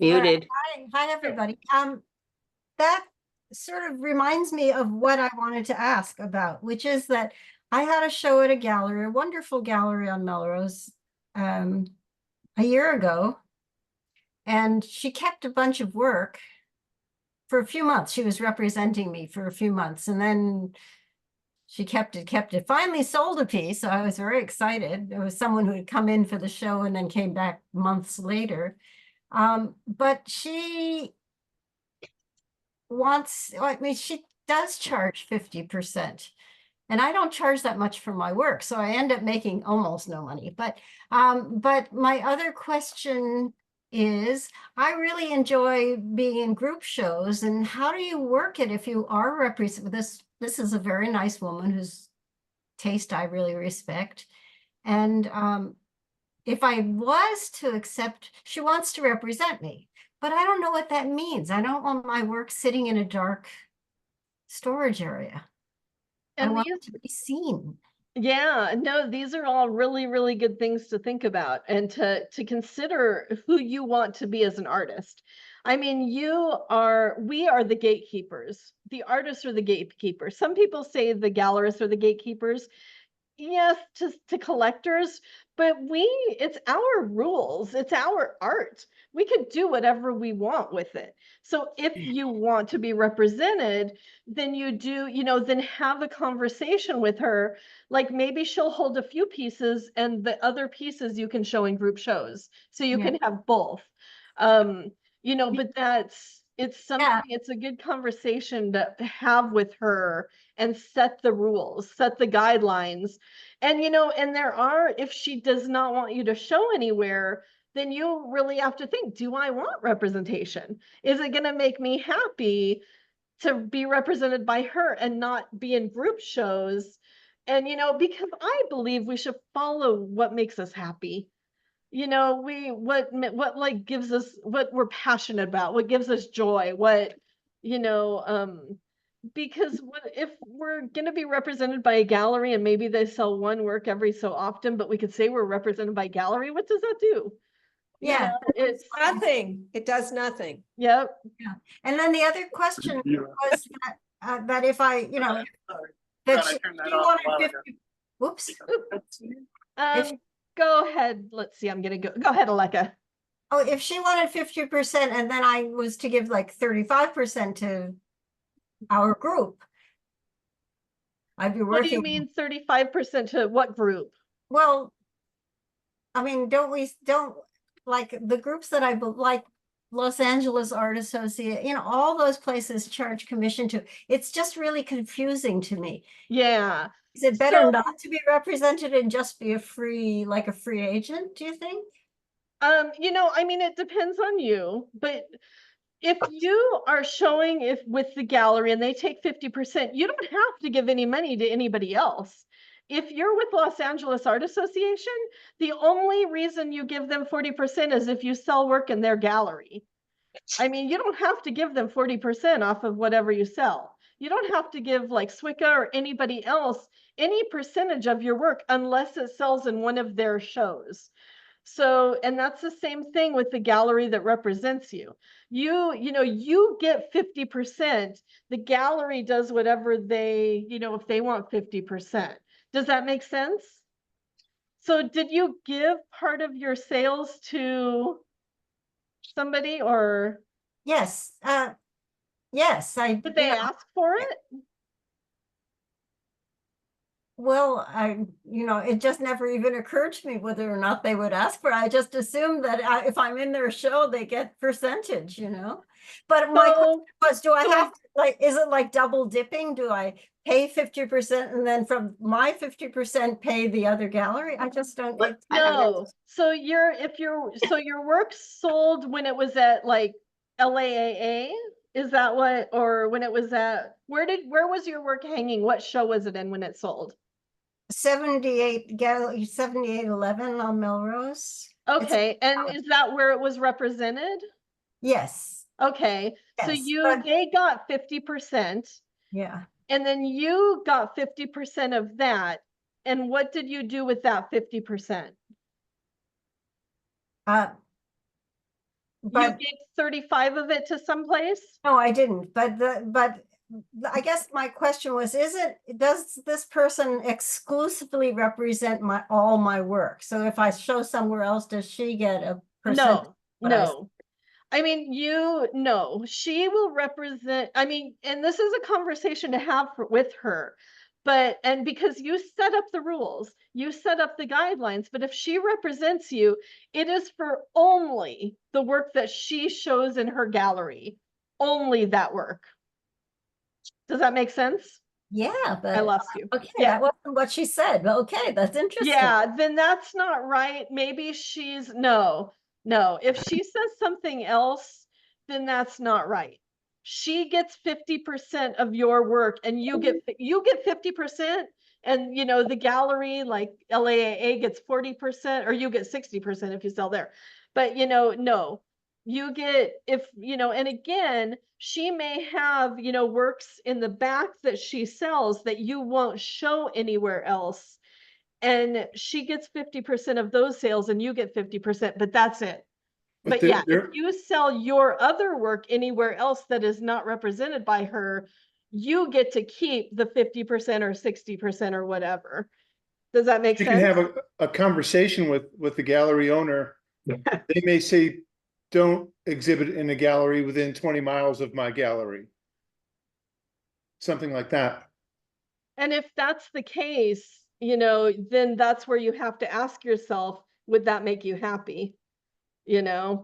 Muted. Hi, everybody. That sort of reminds me of what I wanted to ask about, which is that I had a show at a gallery, a wonderful gallery on Melrose, a year ago. And she kept a bunch of work for a few months. She was representing me for a few months, and then she kept it, finally sold a piece. So I was very excited. There was someone who had come in for the show and then came back months later. But she wants, I mean, she does charge 50%. And I don't charge that much for my work, so I end up making almost no money. But my other question is, I really enjoy being in group shows, and how do you work it if you are representing this is a very nice woman whose taste I really respect. And if I was to accept, she wants to represent me, but I don't know what that means. I don't want my work sitting in a dark storage area. I And want these, it to be seen. yeah, no, these are all really, really good things to think about and to consider who you want to be as an artist. I mean, we are the gatekeepers. The artists are the gatekeepers. Some people say the gallerists are the gatekeepers. Yes, to collectors, but it's our rules, it's our art. We could do whatever we want with it. So if you want to be represented, then you do, you know, then have a conversation with her. Like maybe she'll hold a few pieces and the other pieces you can show in group shows. So you Yeah. can have both. You know, but it's something, it's a good conversation to have with her and set the rules, set the guidelines. And, you know, and if she does not want you to show anywhere, then you really have to think, do I want representation? Is it going to make me happy to be represented by her and not be in group shows? And, you know, because I believe we should follow what makes us happy. You know, what like gives us what we're passionate about, what gives us joy, what, you know, because if we're going to be represented by a gallery and maybe they sell one work every so often, but we could say we're represented by a gallery, what does that do? You Yeah, know, it's Nothing. It does nothing. yep. and then the other question was that if I, you know, that she wanted 50, whoops. Go ahead. Let's see. I'm gonna go ahead, Aleka. Oh, if she wanted 50% and then I was to give like 35% to our group, I'd be What do you working. mean 35% to what group? Well, I mean, don't like the groups that like Los Angeles Art Association, you know, all those places charge commission to. It's just really confusing to me. Yeah. Is it better not to be represented and just be a free agent, do you think? You know, I mean, it depends on you, but if you are showing with the gallery and they take 50%, you don't have to give any money to anybody else. If you're with Los Angeles Art Association, the only reason you give them 40% is if you sell work in their gallery. I mean, you don't have to give them 40% off of whatever you sell. You don't have to give like Swika or anybody else any percentage of your work unless it sells in one of their shows. So, and that's the same thing with the gallery that represents you. You know, you get 50%, the gallery does whatever they, you know, if they want 50%. Does that make sense? So did you give part of your sales to somebody or? Yes, yes, Did they ask for it? Well, you know, it just never even occurred to me whether or not they would ask for it. I just assumed that if I'm in their show, they get percentage, you know? But my question was, do I have to, like, is it like double dipping? Do I pay 50% and then from my 50% pay the other gallery? I just don't. But I- No, so your work sold when it was at like LAAA? Is that what, or when it was at, where was your work hanging? What show was it in when it sold? 78 gallery, 7811 on Melrose. It's- Okay, and is that where it was represented? Yes, Okay, so Yes, but- they got 50%, yeah. and then you got 50% of that. And what did you do with that 50%? You But gave 35 of it to someplace? no, I didn't. But I guess my question was, does this person exclusively represent all my work? So if I show somewhere else, does she get a percent? No, what I no. I mean, no, she will represent, I mean, and this is a conversation to have with her. But, and because you set up the rules, you set up the guidelines, but if she represents you, it is for only the work that she shows in her gallery, only that work. Does that make sense? Yeah, I but lost you. okay, Yeah. that wasn't what she said, but okay, that's interesting. Yeah, then that's not right. Maybe no, if she says something else, then that's not right. She gets 50% of your work and you get 50%, and the gallery like LAAA gets 40%, or you get 60% if you sell there. But no, you get, and again, she may have, works in the back that she sells that you won't show anywhere else. And she gets 50% of those sales and you get 50%, but that's it. But there- yeah, if there- you sell your other work anywhere else that is not represented by her, you get to keep the 50% or 60% or whatever. Does that make You can sense? have a conversation with the gallery owner. They may say, don't exhibit in a gallery within 20 miles of my gallery. Something like that. And if that's the case, then that's where you have to ask yourself, would that make you happy? Yeah.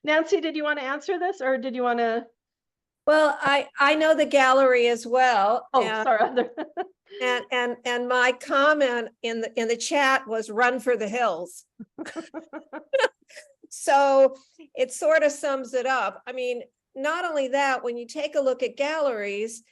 Nancy, did you want to answer this, or did you want to? Well, I know the gallery as well. Oh, and- sorry. And my comment in the chat was run for the hills. So it sort of sums it up. I mean, not only that, when you take a look at galleries,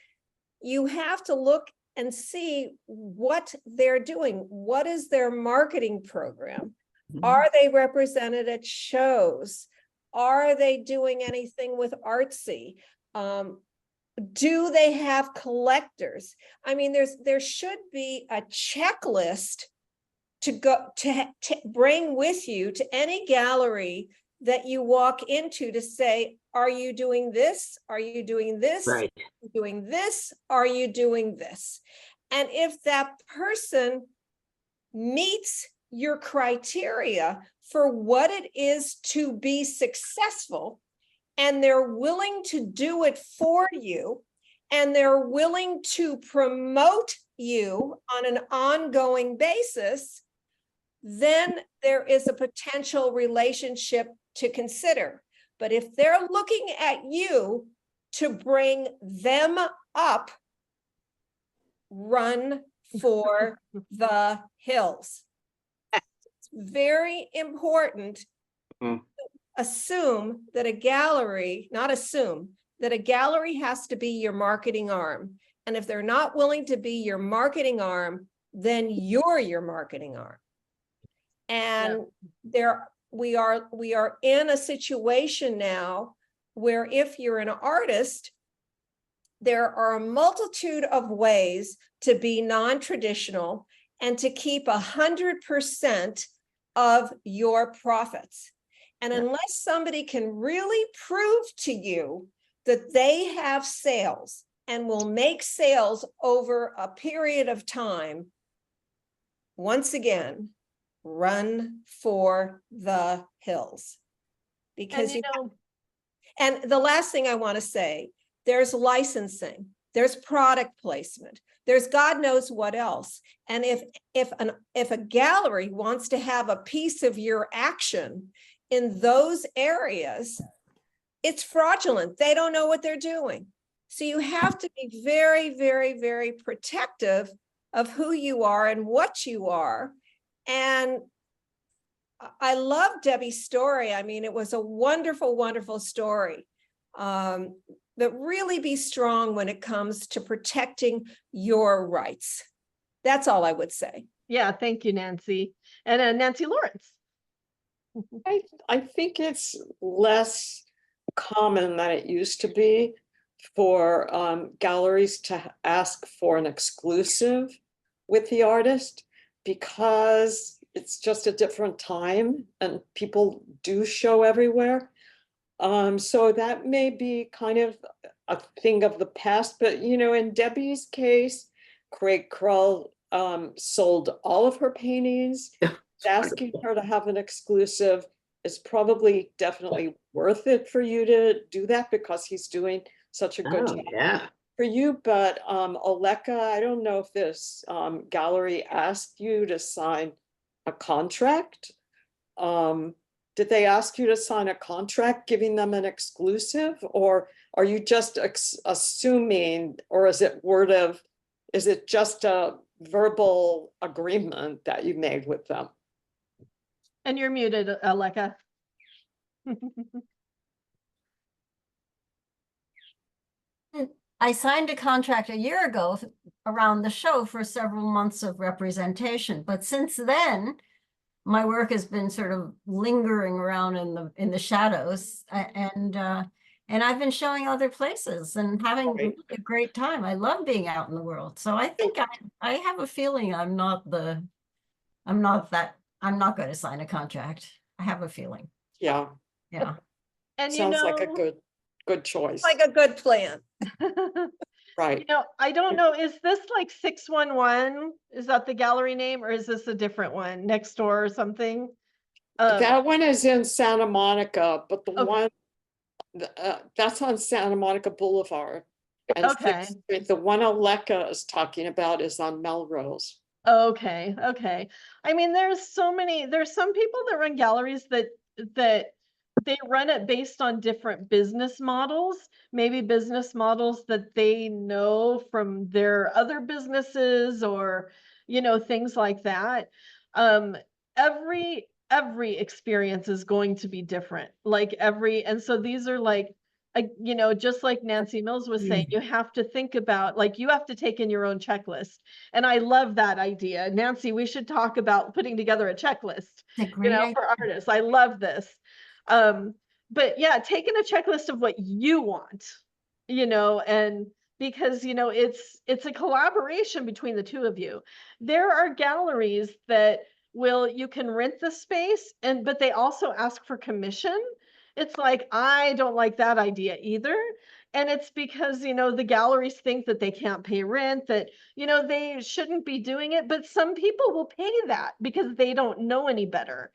you have to look and see what they're doing. What is their marketing program? Are they represented at shows? Are they doing anything with artsy? Do they have collectors? I mean, there should be a checklist to go to bring with you to any gallery that you walk into to say, are you doing this? Are you doing this? Right. Are you doing this? Are you doing this? And if that person meets your criteria for what it is to be successful, and they're willing to do it for you, and they're willing to promote you on an ongoing basis, then there is a potential relationship to consider. But if they're looking at you to bring them up, run for the hills. It's very important to assume that a gallery, not assume, that a gallery has to be your marketing arm. And if they're not willing to be your marketing arm, then you're your marketing arm. And we are in a situation now where if you're an artist, there are a multitude of ways to be non-traditional and to keep 100% of your profits. And unless somebody can really prove to you that they have sales and will make sales over a period of time, once again, run for the hills. Because and the last thing I want to say, there's licensing, there's product placement, there's God knows what else. And if a gallery wants to have a piece of your action in those areas, it's fraudulent. They don't know what they're doing. So you have to be very, very, very protective of who you are and what you are. And I love Debbie's story. I mean, it was a wonderful, wonderful story. But really be strong when it comes to protecting your rights. That's all I would say. Yeah, thank you, Nancy. And Nancy Lawrence. I think it's less common than it used to be for galleries to ask for an exclusive with the artist, because it's just a different time and people do show everywhere. So that may be kind of a thing of the past, but you know, in Debbie's case, Craig Krull sold all of her paintings. Asking her to have an exclusive is probably definitely worth it for you to do that, because he's doing such a good Oh, job yeah. for you. But Aleka, I don't know if this gallery asked you to sign a contract. Did they ask you to sign a contract giving them an exclusive, or are you just assuming, or is it just a verbal agreement that you made with them? And you're muted, Aleka. I signed a contract a year ago around the show for several months of representation, but since then, my work has been sort of lingering around in the shadows, and I've been showing other places and having Right. a great time. I love being out in the world, so I think I have a feeling I'm not going to sign a contract. I have a feeling, Yeah, yeah. And sounds like a good choice, Like a good plan. right? I don't know, is this like 611? Is that the gallery name, or is this a different one next door or something? That one is in Santa Monica, but the Okay. one that's on Santa Monica Boulevard. And Okay. the one Aleka is talking about is on Melrose. Okay, okay. I mean, there's some people that run galleries that they run it based on different business models, maybe business models that they know from their other businesses, or, you know, things like that. Every experience is going to be different, and so these are like, you know, just like Nancy Mills was saying, you have to think about, like, you have to take in your own checklist. And I love that idea. Nancy, we should talk about putting together a checklist, It's a you great know, idea. for artists. I love this. But yeah, taking a checklist of what you want, you know, and because, you know, it's a collaboration between the two of you. There are galleries that you can rent the space, but they also ask for commission. It's like, I don't like that idea either. And it's because, you know, the galleries think that they can't pay rent, that, you know, they shouldn't be doing it, but some people will pay that because they don't know any better.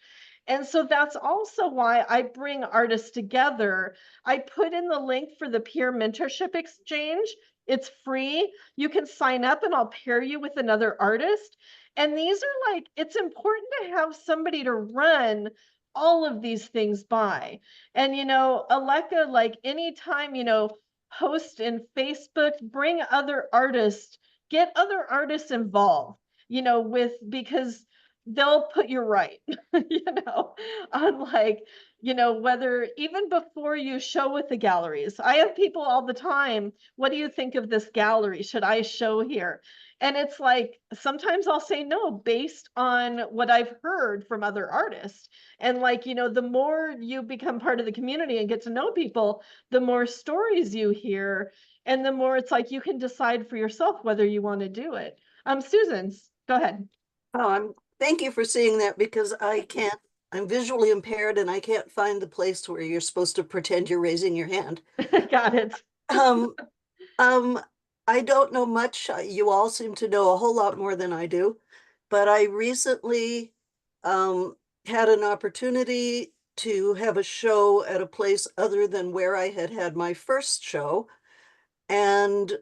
And so that's also why I bring artists together. I put in the link for the peer mentorship exchange. It's free. You can sign up and I'll pair you with another artist. And these are like, it's important to have somebody to run all of these things by. And, you know, Aleka, like anytime, you know, post in Facebook, bring other artists, get other artists involved, you know, because they'll put you right, you know, on like, you know, whether even before you show with the galleries. I have people all the time, what do you think of this gallery? Should I show here? And it's like, sometimes I'll say no, based on what I've heard from other artists. And like, you know, the more you become part of the community and get to know people, the more stories you hear, and the more it's like you can decide for yourself whether you want to do it. Susan's, go ahead. Thank you for saying that, because I'm visually impaired and I can't find the place where you're supposed to pretend you're raising your hand. Got it. I don't know much. You all seem to know a whole lot more than I do, but I recently had an opportunity to have a show at a place other than where I had my first show. And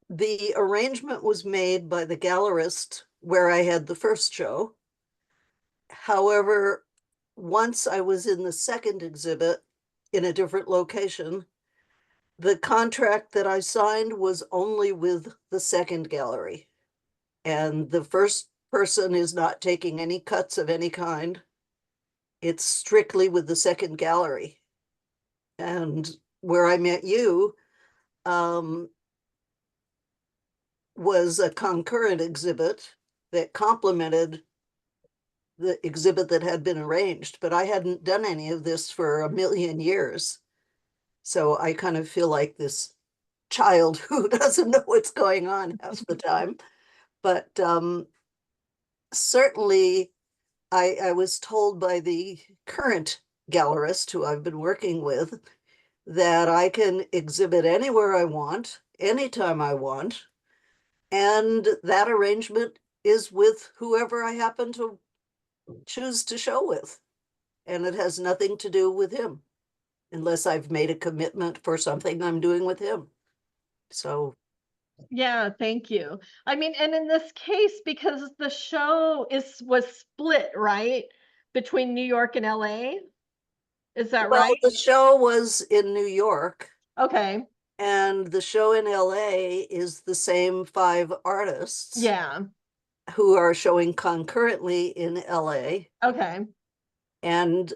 the arrangement was made by the gallerist where I had the first show. However, once I was in the second exhibit in a different location, the contract that I signed was only with the second gallery. And the first person is not taking any cuts of any kind. It's strictly with the second gallery. And where I met you, was a concurrent exhibit that complemented the exhibit that had been arranged, but I hadn't done any of this for a million years. So I kind of feel like this child who doesn't know what's going on half the time. But certainly I was told by the current gallerist who I've been working with that I can exhibit anywhere I want, anytime I want. And that arrangement is with whoever I happen to choose to show with. And it has nothing to do with him, unless I've made a commitment for something I'm doing with him. So, Yeah, thank you. I mean, and in this case, because the show was split, right? Between New York and LA? Is that well, right? the show was in New York, Okay, and the show in LA is the same 5 artists yeah, who are showing concurrently in LA. okay. And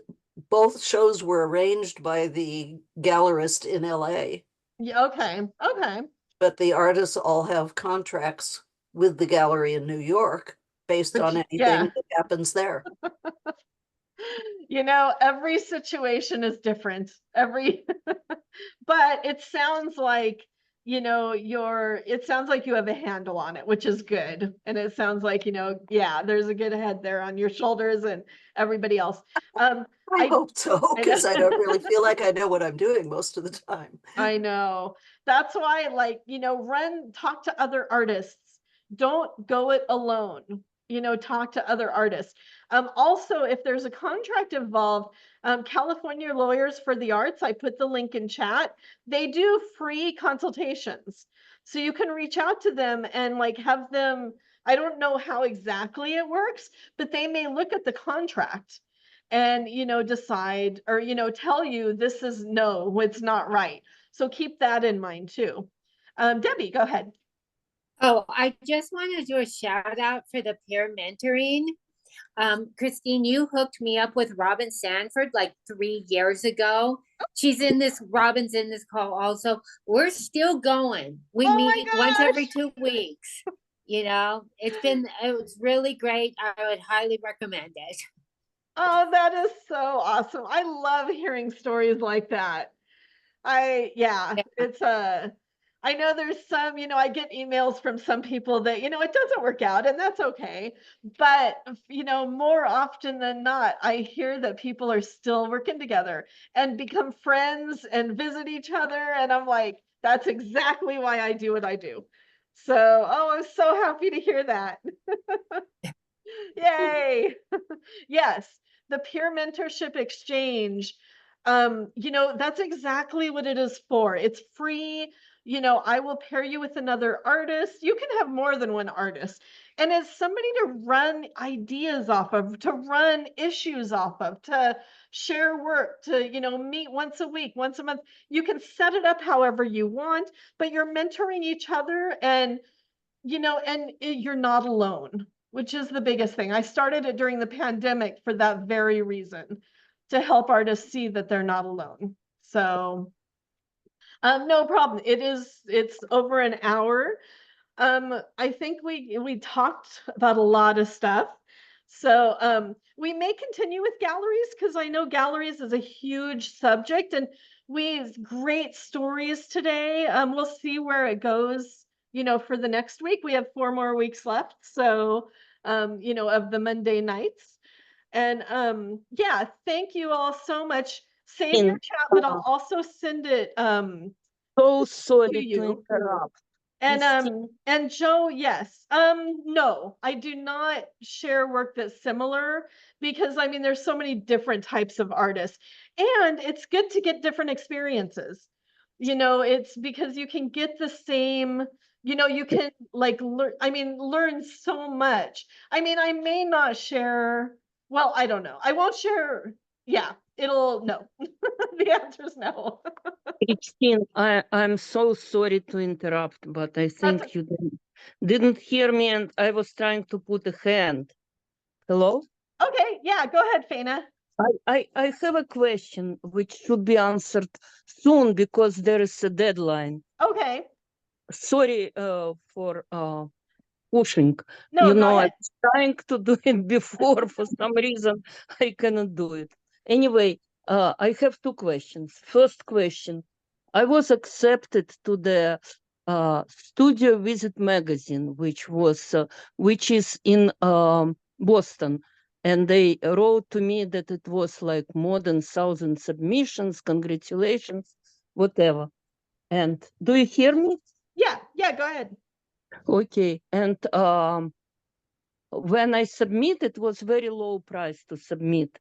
both shows were arranged by the gallerist in LA, Yeah, okay, okay. but the artists all have contracts with the gallery in New York based on Which- anything yeah. that happens there. You know, every situation is different. Every, but it sounds like, you know, it sounds like you have a handle on it, which is good. And it sounds like, you know, yeah, there's a good head there on your shoulders and everybody else. I I- hope so, I because I know. don't really feel like I know what I'm doing most of the time. I know. That's why, like, you know, talk to other artists. Don't go it alone. You know, talk to other artists. Also, if there's a contract involved, California Lawyers for the Arts, I put the link in chat. They do free consultations. So you can reach out to them and like have them, I don't know how exactly it works, but they may look at the contract and, you know, decide or, you know, tell you this is no, it's not right. So keep that in mind too. Debbie, go ahead. Oh, I just want to do a shout out for the peer mentoring. Christine, you hooked me up with Robin Sanford like 3 years ago. Robin's in this call also. We're still going. We Oh my meet once every gosh. 2 weeks. You know, it was really great. I would highly recommend it. Oh, that is so awesome. I love hearing stories like that. Yeah. It's I know there's some, you know, I get emails from some people that, you know, it doesn't work out and that's okay. But, you know, more often than not, I hear that people are still working together and become friends and visit each other. And I'm like, that's exactly why I do what I do. So, oh, I'm so happy to hear that. Yay. Yes, the peer mentorship exchange. You know, that's exactly what it is for. It's free. You know, I will pair you with another artist. You can have more than one artist. And it's somebody to run ideas off of, to run issues off of, to share work, to, you know, meet once a week, once a month. You can set it up however you want, but you're mentoring each other and, you know, and you're not alone, which is the biggest thing. I started it during the pandemic for that very reason, to help artists see that they're not alone. So, no problem. It's over an hour. I think we talked about a lot of stuff. So, we may continue with galleries because I know galleries is a huge subject and we have great stories today. We'll see where it goes, you know, for the next week. We have 4 more weeks left. So, you know, of the Monday nights. And yeah, thank you all so much. Save your chat, but I'll also send it So sorry to to you. interrupt. And Joe, yes. No, I do not share work that's similar because I mean there's so many different types of artists. And it's good to get different experiences. You know, it's because you can get the same, you know, you can like learn so much. I mean, I may not share, well, I don't know. I won't share. Yeah, no. The answer is no. Christine, I'm so sorry to interrupt, but I think That's- you didn't hear me and I was trying to put a hand. Hello? Okay, yeah, go ahead, Faina. I have a question which should be answered soon because there is a deadline. Okay, Sorry for pushing. no, You go know, I ahead. was trying to do it before. For some reason, I cannot do it. Anyway, I have two questions. First question, I was accepted to the Studio Visit magazine, which is in Boston. And they wrote to me that it was like more than 1,000 submissions. Congratulations, whatever. And do you hear me? Yeah, go ahead. Okay, and when I submit, it was very low price to submit.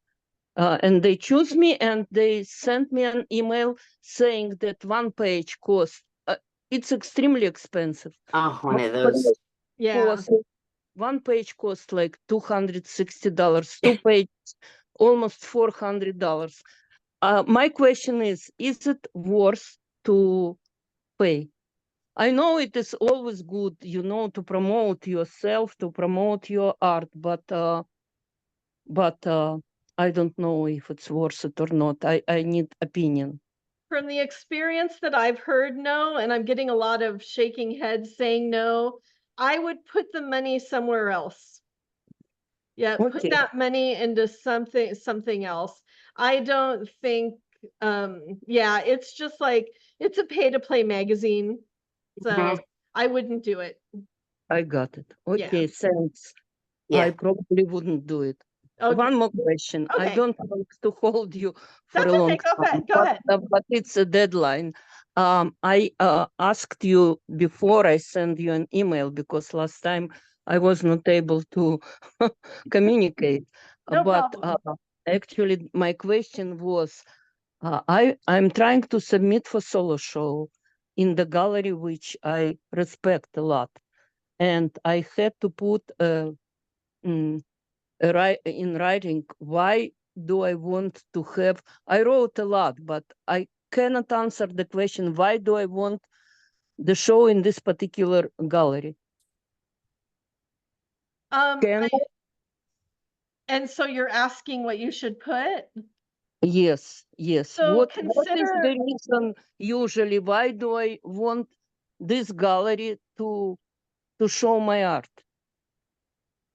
And they choose me and they sent me an email saying that one page cost, it's extremely expensive. Oh, one One of those. Yeah. one page costs like $260, two pages, almost $400. My question is it worth to pay? I know it is always good, you know, to promote yourself, to promote your art, but I don't know if it's worth it or not. I need opinion. From the experience that I've heard, no, and I'm getting a lot of shaking heads saying no, I would put the money somewhere else. Yeah, put Okay. that money into something else. I don't think, yeah, it's just like, it's a pay to play magazine. So Mhm. I wouldn't do it. I got it. Yeah. Okay, thanks. Yeah. I probably wouldn't do it. Okay. One more question. I Okay. don't want to hold you for That's a long okay, go ahead, time, go ahead. but it's a deadline. I asked you before I send you an email because last time I was not able to communicate. No But problem. actually, my question was, I'm trying to submit for solo show in the gallery, which I respect a lot. And I had to put in writing, why do I want to have, I wrote a lot, but I cannot answer the question, why do I want the show in this particular gallery? Can And so you're asking what you should put? Yes, yes. So What is consider- the reason usually? Why do I want this gallery to show my art?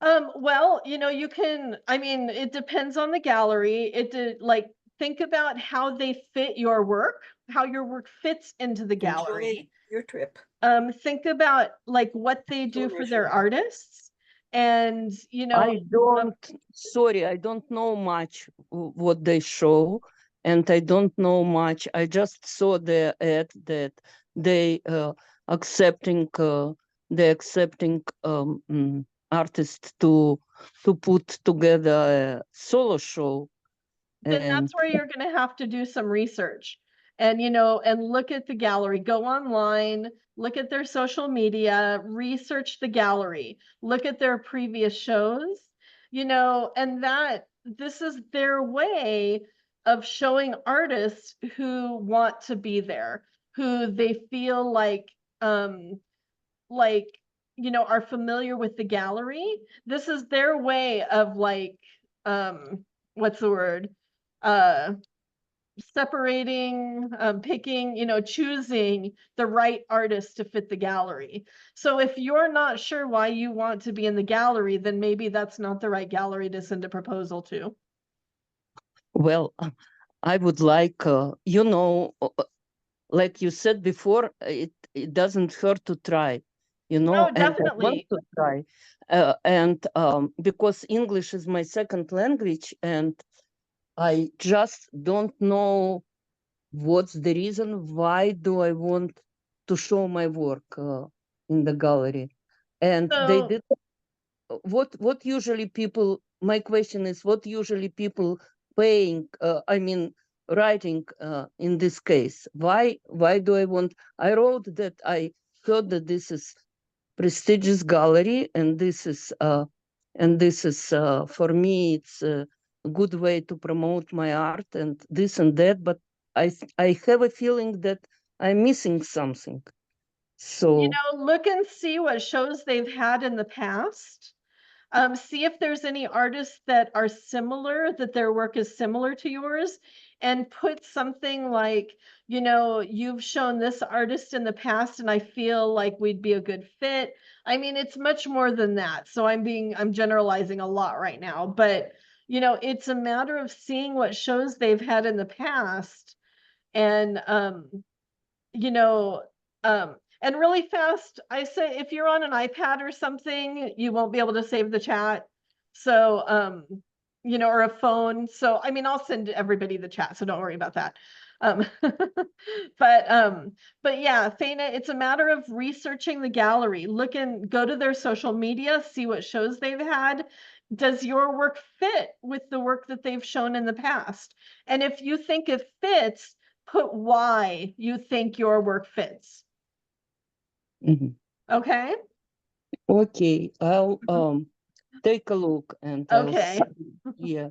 Well, you know, you can, I mean, it depends on the gallery. Like, think about how they fit your work, how your work fits into the gallery. Enjoy your trip. Think about like what they do for their artists. And, you know, I don't know much what they show, and I don't know much. I just saw the ad that they accepting artists to put together a solo show. then And that's where you're going to have to do some research and, you know, and look at the gallery, go online, look at their social media, research the gallery, look at their previous shows, you know, and this is their way of showing artists who want to be there, who they feel like, you know, are familiar with the gallery. This is their way of like, what's the word? Separating, picking, you know, choosing the right artist to fit the gallery. So if you're not sure why you want to be in the gallery, then maybe that's not the right gallery to send a proposal to. well, I would like, you know, like you said before, it doesn't hurt to try, you know, Oh, and I want definitely. to try. And because English is my second language, and I just don't know what's the reason why do I want to show my work in the gallery. And they So- did what usually people, my question is, what usually people paying, writing in this case? Why do I want, I wrote that I thought that this is prestigious gallery and this is for me, it's a good way to promote my art and this and that, but I have a feeling that I'm missing something. So You know, look and see what shows they've had in the past. See if there's any artists that are similar, that their work is similar to yours, and put something like, you know, you've shown this artist in the past and I feel like we'd be a good fit. I mean, it's much more than that. So I'm generalizing a lot right now, but you know, it's a matter of seeing what shows they've had in the past and you know, and really fast, I say if you're on an iPad or something, you won't be able to save the chat. So, you know, or a phone. So, I mean, I'll send everybody the chat, so don't worry about that. Um, but yeah, Faina, it's a matter of researching the gallery. Go to their social media, see what shows they've had. Does your work fit with the work that they've shown in the past? And if you think it fits, put why you think your work fits. mhm. Okay? Okay, I'll take a look and I'll Okay. yeah.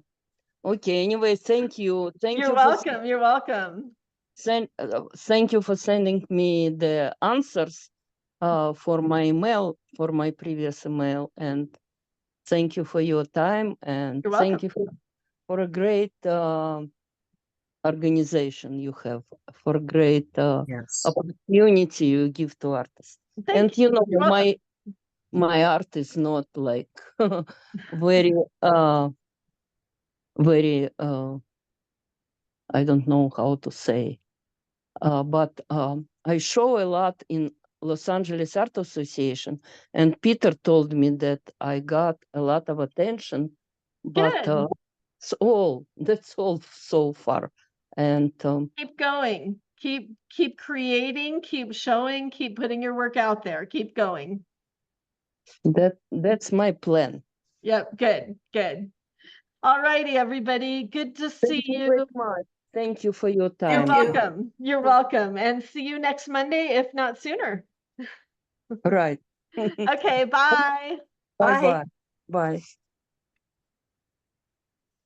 Okay, anyway, thank you. Thank You're you for welcome. You're welcome. thank you for sending me the answers for my email, for my previous email, and thank you for your time, and You're thank welcome. you for a great organization you have, for a great Yes. opportunity you give to artists. Thank And you know, You're welcome. my art is not like very very I don't know how to say, but I show a lot in Los Angeles Art Association, and Peter told me that I got a lot of attention, but Good. that's all so far. And Keep going. Keep creating, keep showing, keep putting your work out there. Keep going. that's my plan. Yep, good. All righty, everybody. Good to see Thank you you. very much. Thank you for your You're time. you. welcome. You're welcome. And see you next Monday, if not sooner. Right. Okay, bye. Bye Bye. bye. Bye.